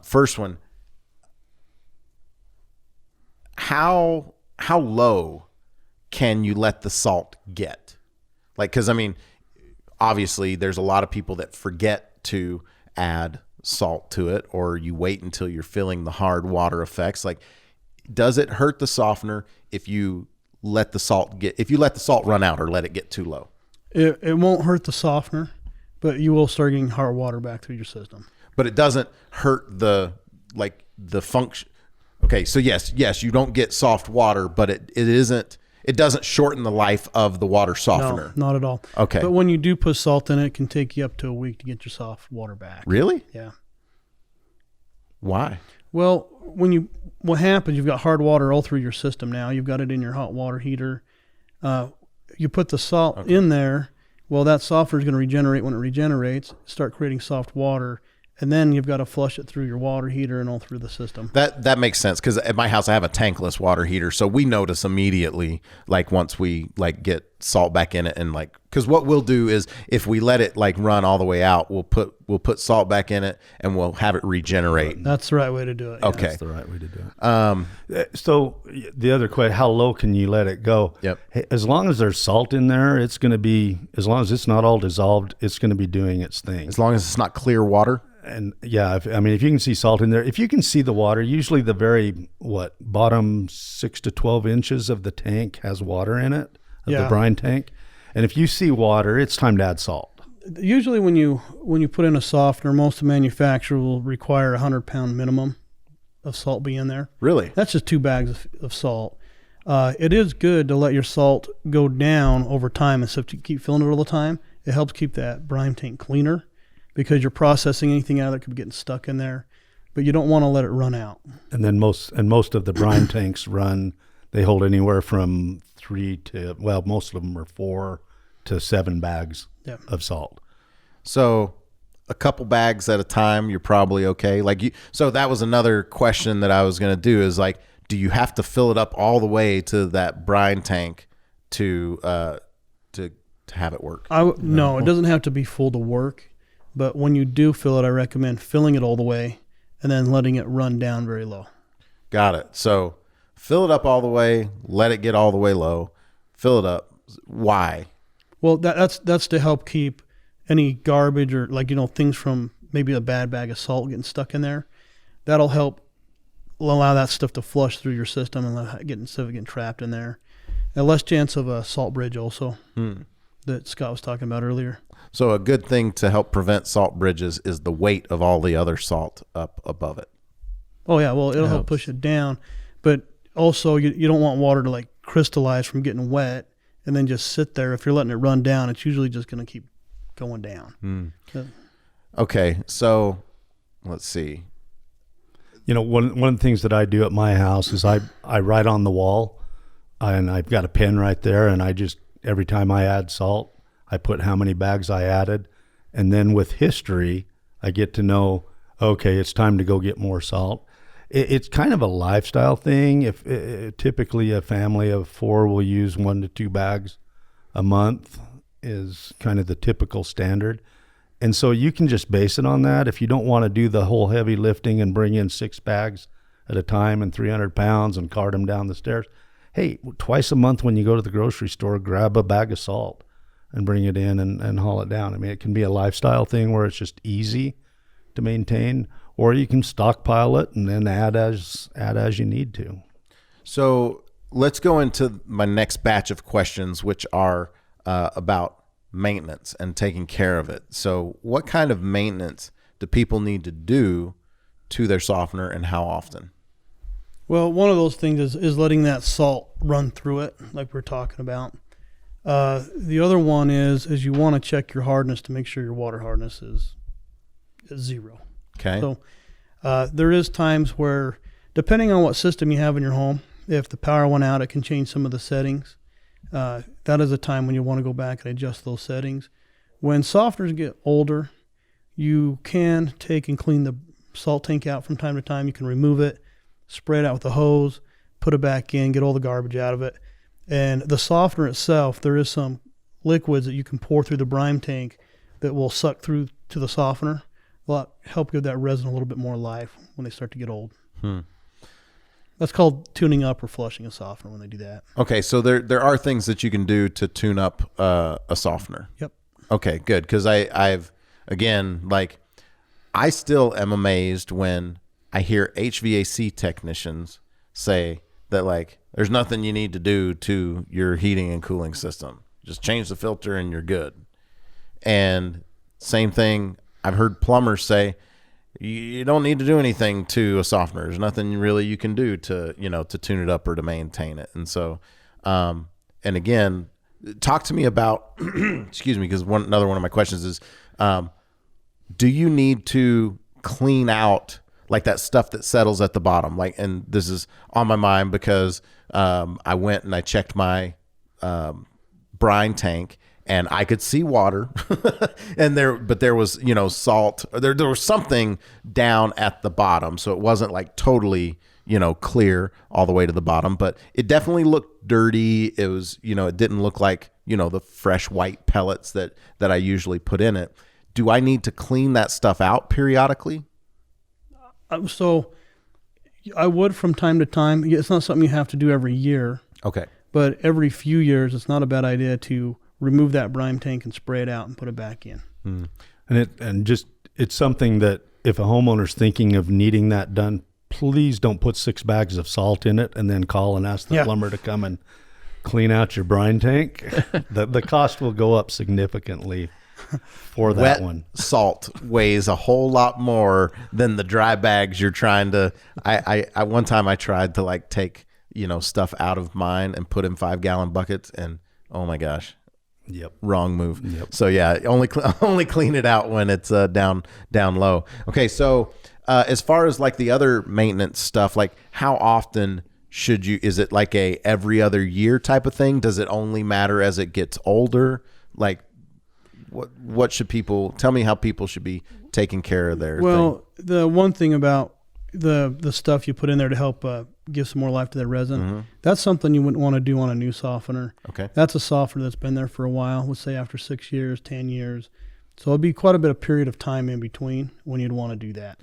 Speaker 1: First one, how low can you let the salt get? Like, because I mean, obviously there's a lot of people that forget to add salt to it, or you wait until you're feeling the hard water effects. Like, does it hurt the softener if you let the salt run out or let it get too low?
Speaker 2: It won't hurt the softener, but you will start getting hard water back through your system.
Speaker 1: But it doesn't hurt the function. Okay, so yes, you don't get soft water, but it doesn't shorten the life of the water softener.
Speaker 2: No, not at all.
Speaker 1: Okay.
Speaker 2: But when you do put salt in it can take you up to a week to get your soft water back.
Speaker 1: Really?
Speaker 2: Yeah.
Speaker 1: Why?
Speaker 2: Well, what happens, you've got hard water all through your system now. You've got it in your hot water heater. You put the salt in there. Well, that softener is going to regenerate. When it regenerates, start creating soft water. And then you've got to flush it through your water heater and all through the system.
Speaker 1: That makes sense, because at my house I have a tankless water heater, so we notice immediately, like once we like get salt back in it, and like, because what we'll do is if we let it like run all the way out, we'll put salt back in it and we'll have it regenerate.
Speaker 2: That's the right way to do it. Yeah.
Speaker 1: Okay,
Speaker 3: That's the right way to do it. So the other question, how low can you let it go?
Speaker 1: Yep.
Speaker 3: Hey, as long as there's salt in there, it's going to be, as long as it's not all dissolved, it's going to be doing its thing.
Speaker 1: as long as it's not clear water.
Speaker 3: And yeah, if you can see salt in there, if you can see the water, usually the very bottom 6 to 12 inches of the tank has water in it, the brine tank. And if you see water, it's time to add salt.
Speaker 2: Usually when you put in a softener, most manufacturers will require a 100-pound minimum of salt be in there.
Speaker 1: Really?
Speaker 2: That's just 2 bags of salt. It is good to let your salt go down over time instead of keep filling it all the time. It helps keep that brine tank cleaner, because you're processing anything out that could be getting stuck in there, but you don't want to let it run out.
Speaker 3: And then most of the brine tanks they hold anywhere from 3 to, most of them are 4 to 7 bags of salt.
Speaker 1: So a couple bags at a time, you're probably okay. So that was another question that I was going to do, is like, do you have to fill it up all the way to that brine tank to have it work?
Speaker 2: No, it doesn't have to be full to work. But when you do fill it, I recommend filling it all the way and then letting it run down very low.
Speaker 1: Got it. So fill it up all the way, let it get all the way low, fill it up. Why?
Speaker 2: Well, that's to help keep any garbage or things from maybe a bad bag of salt getting stuck in there. That'll help allow that stuff to flush through your system and instead of getting trapped in there. And less chance of a salt bridge also that Scott was talking about earlier.
Speaker 1: So a good thing to help prevent salt bridges is the weight of all the other salt up above it.
Speaker 2: Oh, yeah. Well, it'll help push it down. But also, you don't want water to crystallize from getting wet and then just sit there. If you're letting it run down, it's usually just going to keep going down.
Speaker 1: Okay. So let's see.
Speaker 3: One of the things that I do at my house is I write on the wall, and I've got a pen right there, and I just, every time I add salt, I put how many bags I added, and then with history, I get to know, okay, it's time to go get more salt. It's kind of a lifestyle thing. If typically a family of 4 will use 1 to 2 bags a month is kind of the typical standard. And so you can just base it on that. If you don't want to do the whole heavy lifting and bring in 6 bags at a time and 300 pounds and cart them down the stairs, hey, twice a month when you go to the grocery store, grab a bag of salt and bring it in and haul it down. I mean, it can be a lifestyle thing where it's just easy to maintain, or you can stockpile it and then add as you need to.
Speaker 1: So let's go into my next batch of questions, which are about maintenance and taking care of it. So what kind of maintenance do people need to do to their softener, and how often?
Speaker 2: Well, one of those things is letting that salt run through it, like we're talking about. The other one is you want to check your hardness to make sure your water hardness is 0.
Speaker 1: Okay.
Speaker 2: So there is times where, depending on what system you have in your home, if the power went out, it can change some of the settings. That is a time when you want to go back and adjust those settings. When softeners get older, you can take and clean the salt tank out from time to time. You can remove it, spray it out with a hose, put it back in, get all the garbage out of it. And the softener itself, there is some liquids that you can pour through the brine tank that will suck through to the softener. Will help give that resin a little bit more life when they start to get old. That's called tuning up or flushing a softener when they do that.
Speaker 1: Okay, so there are things that you can do to tune up a softener.
Speaker 2: Yep.
Speaker 1: Okay, good. Because I've again, I still am amazed when I hear HVAC technicians say that there's nothing you need to do to your heating and cooling system. Just change the filter and you're good. And same thing, I've heard plumbers say, you don't need to do anything to a softener. There's nothing really you can do to tune it up or to maintain it. And so, and again, talk to me about, excuse me, because another one of my questions is, do you need to clean out like that stuff that settles at the bottom. Like, and this is on my mind because I went and I checked my brine tank, and I could see water, but there was, you know, salt. There was something down at the bottom, so it wasn't like totally, you know, clear all the way to the bottom, but it definitely looked dirty. It was, you know, it didn't look like, you know, the fresh white pellets that I usually put in it. Do I need to clean that stuff out periodically?
Speaker 2: So I would from time to time. It's not something you have to do every year.
Speaker 1: Okay.
Speaker 2: But every few years, it's not a bad idea to remove that brine tank and spray it out and put it back in.
Speaker 3: And it's something that if a homeowner's thinking of needing that done, please don't put 6 bags of salt in it and then call and ask the plumber to come and clean out your brine tank. The cost will go up significantly for that one.
Speaker 1: Salt weighs a whole lot more than the dry bags you're trying to. I one time I tried to like take, you know, stuff out of mine and put in 5-gallon buckets, and oh my gosh.
Speaker 3: Yep.
Speaker 1: Wrong move. Yep. So yeah, only clean it out when it's down low. Okay, so as far as like the other maintenance stuff, like how often should you? Is it like a every other year type of thing? Does it only matter as it gets older? Like what should people tell me how people should be taking care of their thing?
Speaker 2: The one thing about the stuff you put in there to help give some more life to the resin, that's something you wouldn't want to do on a new softener.
Speaker 1: Okay.
Speaker 2: That's a softener that's been there for a while, let's say after 6 years, 10 years. So it'd be quite a bit of period of time in between when you'd want to do that.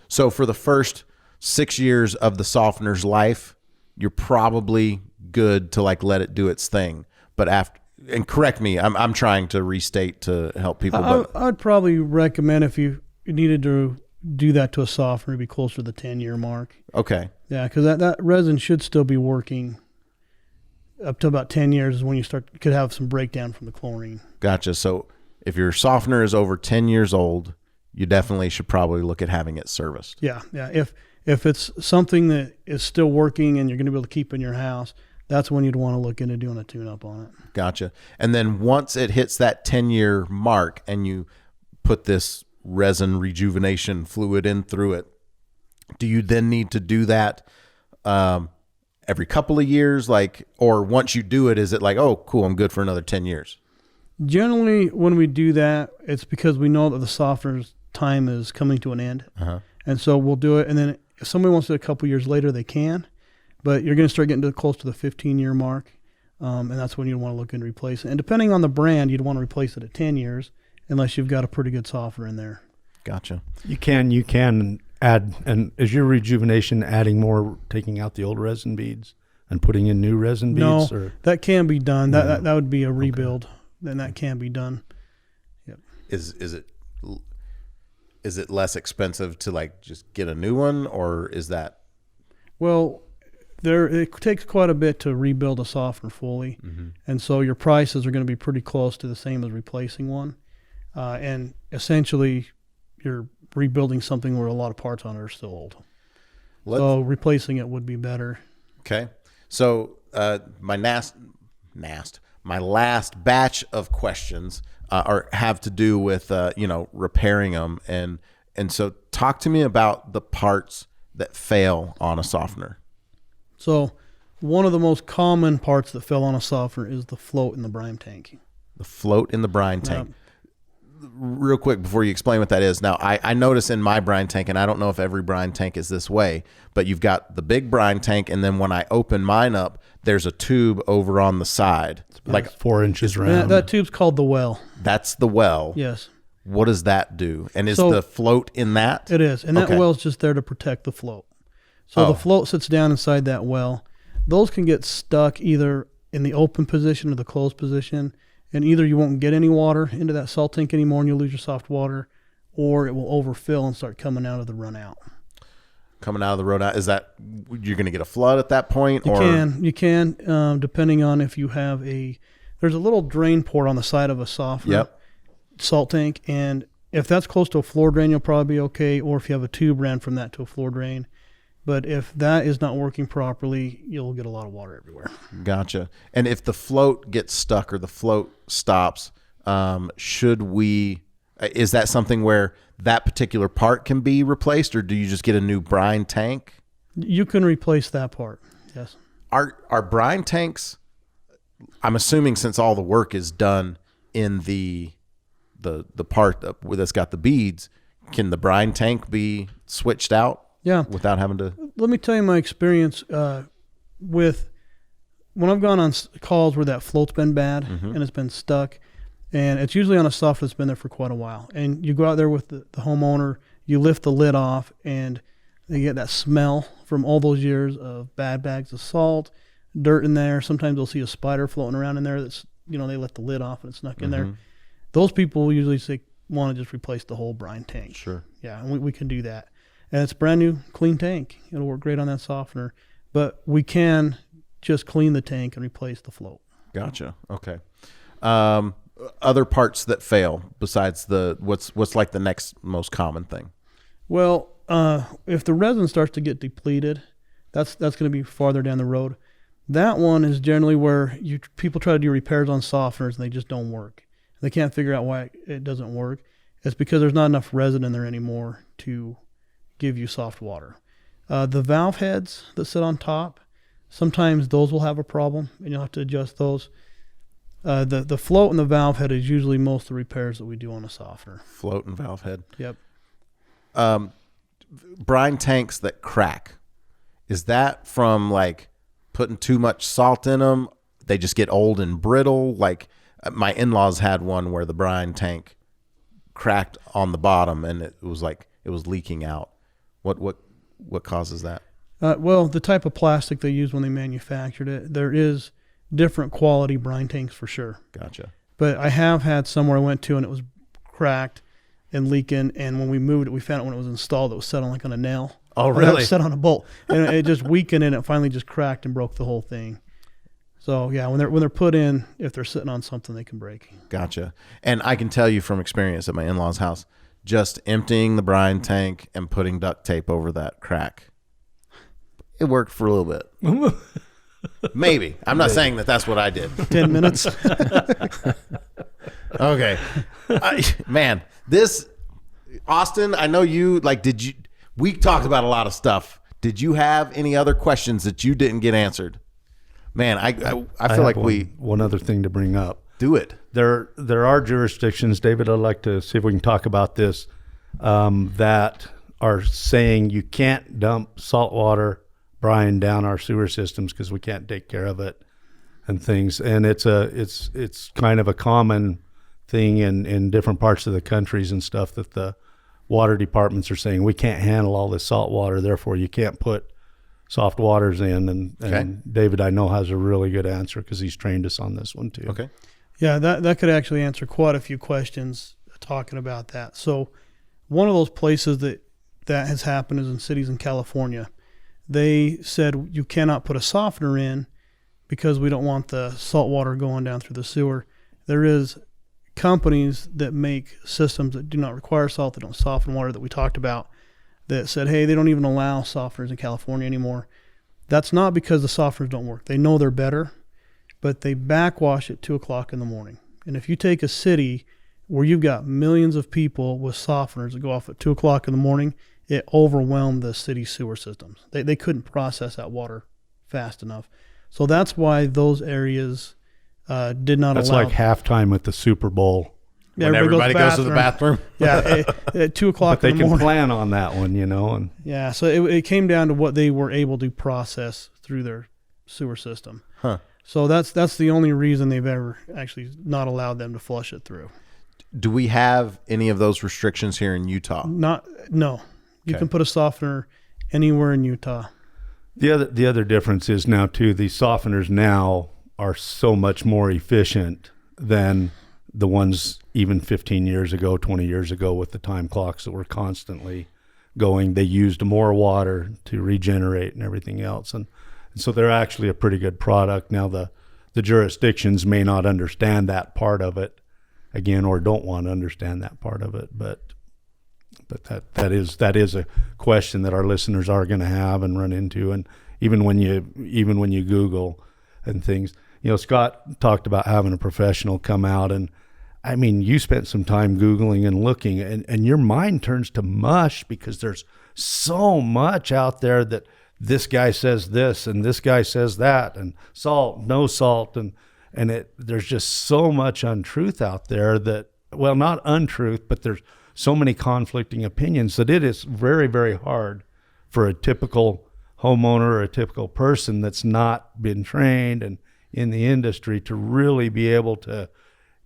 Speaker 2: So
Speaker 1: for the first 6 years of the softener's life, you're probably good to like let it do its thing. But after, and correct me, I'm trying to restate to help people.
Speaker 2: I'd probably recommend if you needed to do that to a softener, it'd be closer to the 10-year mark.
Speaker 1: Okay.
Speaker 2: Yeah, because that resin should still be working up to about 10 years is when you could have some breakdown from the chlorine.
Speaker 1: Gotcha. So if your softener is over 10 years old, you definitely should probably look at having it serviced.
Speaker 2: Yeah. If it's something that is still working and you're going to be able to keep in your house, that's when you'd want to look into doing a tune-up on it.
Speaker 1: Gotcha. And then once it hits that 10-year mark and you put this resin rejuvenation fluid in through it, do you then need to do that every couple of years? Like, or once you do it, is it like, oh, cool, I'm good for another 10 years?
Speaker 2: Generally, when we do that, it's because we know that the softener's time is coming to an end. And so we'll do it. And then if somebody wants to do it a couple years later, they can. But you're going to start getting close to the 15-year mark. And that's when you'd want to look into replacing it. And depending on the brand, you'd want to replace it at 10 years unless you've got a pretty good softener in there.
Speaker 1: Gotcha.
Speaker 3: You can add, and is your rejuvenation adding more, taking out the old resin beads and putting in new resin beads?
Speaker 2: No, that can be done. That would be a rebuild. Then that can be done. Yep.
Speaker 1: Is it less expensive to like just get a new one, or is that?
Speaker 2: Well, it takes quite a bit to rebuild a softener fully, and so your prices are going to be pretty close to the same as replacing one, and essentially you're rebuilding something where a lot of parts on it are still old. So replacing it would be better. Okay.
Speaker 1: So my last batch of questions have to do with repairing them, and so talk to me about the parts that fail on a softener.
Speaker 2: So one of the most common parts that fail on a softener is the float in the brine tank.
Speaker 1: The float in the brine tank. Real quick before you explain what that is. Now, I notice in my brine tank, and I don't know if every brine tank is this way, but you've got the big brine tank, and then when I open mine up, there's a tube over on the side.
Speaker 3: Like 4 inches round.
Speaker 2: That tube's called the well.
Speaker 1: That's the well.
Speaker 2: Yes.
Speaker 1: What does that do? And is the float in that?
Speaker 2: It is. And that well's just there to protect the float. So the float sits down inside that well. Those can get stuck either in the open position or the closed position, and either you won't get any water into that salt tank anymore and you'll lose your soft water, or it will overfill and start coming out of the run out.
Speaker 1: Coming out of the road out, is that you're going to get a flood at that point?
Speaker 2: You can, depending on if you have there's a little drain port on the side of a softener salt tank, and if that's close to a floor drain, you'll probably be okay, or if you have a tube ran from that to a floor drain. But if that is not working properly, you'll get a lot of water everywhere.
Speaker 1: Gotcha. And if the float gets stuck or the float stops, should we, Is that something where that particular part can be replaced, or do you just get a new brine tank?
Speaker 2: You can replace that part. Yes.
Speaker 1: Are brine tanks, I'm assuming since all the work is done in the part that's got the beads, can the brine tank be switched out?
Speaker 2: Yeah.
Speaker 1: Without having to.
Speaker 2: Let me tell you my experience with when I've gone on calls where that float's been bad and it's been stuck, and it's usually on a softener that's been there for quite a while. And you go out there with the homeowner, you lift the lid off, and you get that smell from all those years of bad bags of salt, dirt in there. Sometimes they'll see a spider floating around in there that's, they let the lid off and it's snuck in there. Those people usually want to just replace the whole brine tank.
Speaker 1: Sure.
Speaker 2: Yeah, and we can do that. And it's a brand new, clean tank. It'll work great on that softener. But we can just clean the tank and replace the float.
Speaker 1: Gotcha. Okay. Other parts that fail besides what's like the next most common thing?
Speaker 2: Well, if the resin starts to get depleted, that's going to be farther down the road. That one is generally where people try to do repairs on softeners and they just don't work. They can't figure out why it doesn't work. It's because there's not enough resin in there anymore to give you soft water. The valve heads that sit on top, sometimes those will have a problem and you'll have to adjust those. The float and the valve head is usually most of the repairs that we do on a softener.
Speaker 1: Float and valve head.
Speaker 2: Yep.
Speaker 1: Brine tanks that crack, is that from like putting too much salt in them? They just get old and brittle. Like my in-laws had one where the brine tank cracked on the bottom and it was leaking out. What causes that?
Speaker 2: Well, the type of plastic they used when they manufactured it, there is different quality brine tanks for sure.
Speaker 1: Gotcha.
Speaker 2: But I have had somewhere I went to and it was cracked and leaking, and when we moved it, we found it when it was installed, it was set on like on a nail.
Speaker 1: Oh,
Speaker 2: It
Speaker 1: really?
Speaker 2: was set on a bolt, and it just weakened and it finally just cracked and broke the whole thing. So yeah, when they're put in, if they're sitting on something, they can break.
Speaker 1: Gotcha. And I can tell you from experience at my in-laws' house, just emptying the brine tank and putting duct tape over that crack, it worked for a little bit. Maybe. I'm not saying that that's what I did.
Speaker 2: 10 minutes.
Speaker 1: Okay. Man, Austin, I know you, we talked about a lot of stuff. Did you have any other questions that you didn't get answered? Man, I feel like
Speaker 3: one other thing to bring up.
Speaker 1: Do it.
Speaker 3: There are jurisdictions, David, I'd like to see if we can talk about this, that are saying you can't dump saltwater brine down our sewer systems because we can't take care of it and things. And it's kind of a common thing in different parts of the countries and stuff that the water departments are saying we can't handle all this salt water, therefore you can't put soft waters in. And David, I know, has a really good answer because he's trained us on this one too.
Speaker 1: Okay.
Speaker 2: Yeah, that could actually answer quite a few questions talking about that. So one of those places that has happened is in cities in California. They said you cannot put a softener in because we don't want the salt water going down through the sewer. There is companies that make systems that do not require salt, that don't soften water, that we talked about, that said, hey, they don't even allow softeners in California anymore. That's not because the softeners don't work. They know they're better, but they backwash at 2 o'clock in the morning. And if you take a city where you've got millions of people with softeners that go off at 2 o'clock in the morning, it overwhelmed the city sewer systems. They couldn't process that water fast enough. So that's why those areas did not
Speaker 3: That's
Speaker 2: allow.
Speaker 3: like halftime at the Super Bowl.
Speaker 2: Yeah,
Speaker 1: When everybody goes to the bathroom.
Speaker 2: Yeah, at 2 o'clock
Speaker 3: But they
Speaker 2: in the
Speaker 3: can
Speaker 2: morning.
Speaker 3: plan on that one, And
Speaker 2: Yeah, so it came down to what they were able to process through their sewer system.
Speaker 1: Huh.
Speaker 2: So that's the only reason they've ever actually not allowed them to flush it through.
Speaker 1: Do we have any of those restrictions here in Utah?
Speaker 2: No. You
Speaker 1: Okay.
Speaker 2: can put a softener anywhere in Utah.
Speaker 3: the other difference is now too, these softeners now are so much more efficient than the ones even 15 years ago, 20 years ago with the time clocks that were constantly going. They used more water to regenerate and everything else. And so they're actually a pretty good product. Now the jurisdictions may not understand that part of it again, or don't want to understand that part of it. But that is a question that our listeners are going to have and run into. And even when you Google and things, Scott talked about having a professional come out, and I mean, you spent some time Googling and looking, and your mind turns to mush because there's so much out there that this guy says this and this guy says that, and salt, no salt, and there's just so much untruth out there that, well, not untruth, but there's so many conflicting opinions that it is very, very hard for a typical homeowner or a typical person that's not been trained and in the industry to really be able to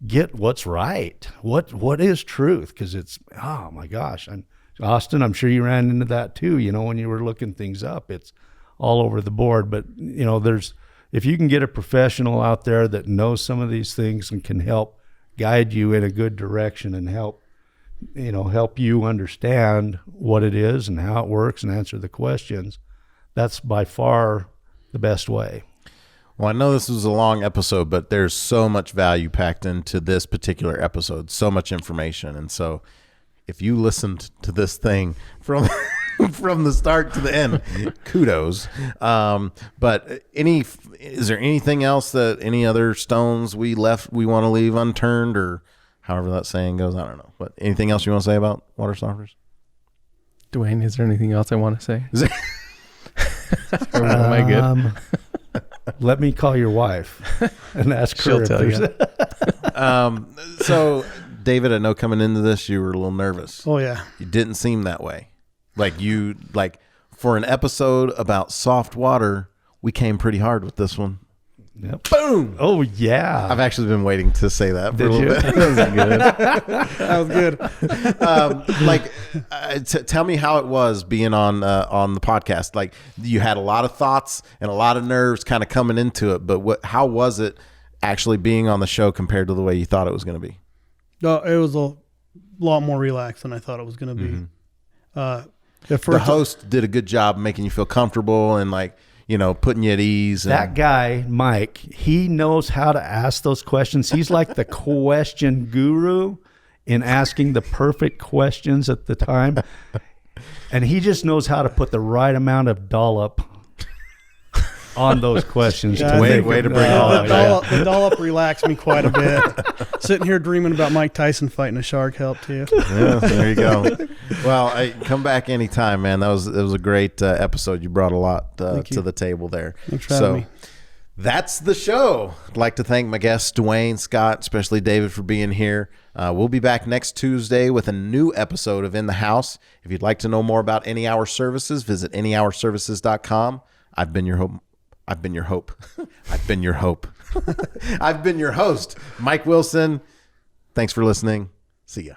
Speaker 3: get what's right. What is truth? Because it's, oh my gosh. And Austin, I'm sure you ran into that too, when you were looking things up. It's all over the board. But, if you can get a professional out there that knows some of these things and can help guide you in a good direction and help you understand what it is and how it works and answer the questions, that's by far the best way.
Speaker 1: Well, I know this was a long episode, but there's so much value packed into this particular episode, so much information. And so if you listened to this thing from from the start to the end, kudos. But is there anything else any other stones we want to leave unturned, or however that saying goes? I don't know. But anything else you want to say about water softeners?
Speaker 5: Dwayne, is there anything else I want to say? Am I good?
Speaker 3: Let me call your wife and ask her.
Speaker 5: She'll tell you.
Speaker 1: So, David, I know coming into this, you were a little nervous.
Speaker 2: Oh, yeah.
Speaker 1: You didn't seem that way. For an episode about soft water, we came pretty hard with this one.
Speaker 3: Yep.
Speaker 1: Boom.
Speaker 3: Oh, yeah.
Speaker 1: I've actually been waiting to say that for a little bit.
Speaker 2: That was good.
Speaker 1: Tell me how it was being on the podcast. Like, you had a lot of thoughts and a lot of nerves kind of coming into it, but how was it actually being on the show compared to the way you thought it was going to be?
Speaker 2: No, it was a lot more relaxed than I thought it was going to be.
Speaker 1: Mm-hmm. The host did a good job making you feel comfortable and putting you at ease.
Speaker 3: That guy, Mike, he knows how to ask those questions. He's like the question guru in asking the perfect questions at the time. And he just knows how to put the right amount of dollop on those questions.
Speaker 2: Yeah,
Speaker 1: way to bring all that.
Speaker 2: The dollop relaxed me quite a bit. Sitting here dreaming about Mike Tyson fighting a shark helped too.
Speaker 1: Yeah, there you go. Well, come back anytime, man. It was a great episode. You brought a lot to the table there.
Speaker 2: Thanks for having me.
Speaker 1: That's the show. I'd like to thank my guests, Dwayne, Scott, especially David, for being here. We'll be back next Tuesday with a new episode of In the House. If you'd like to know more about Any Hour Services, visit anyhourservices.com. I've been your hope. I've been your hope. I've been your hope. I've been your host, Mike Wilson. Thanks for listening. See ya.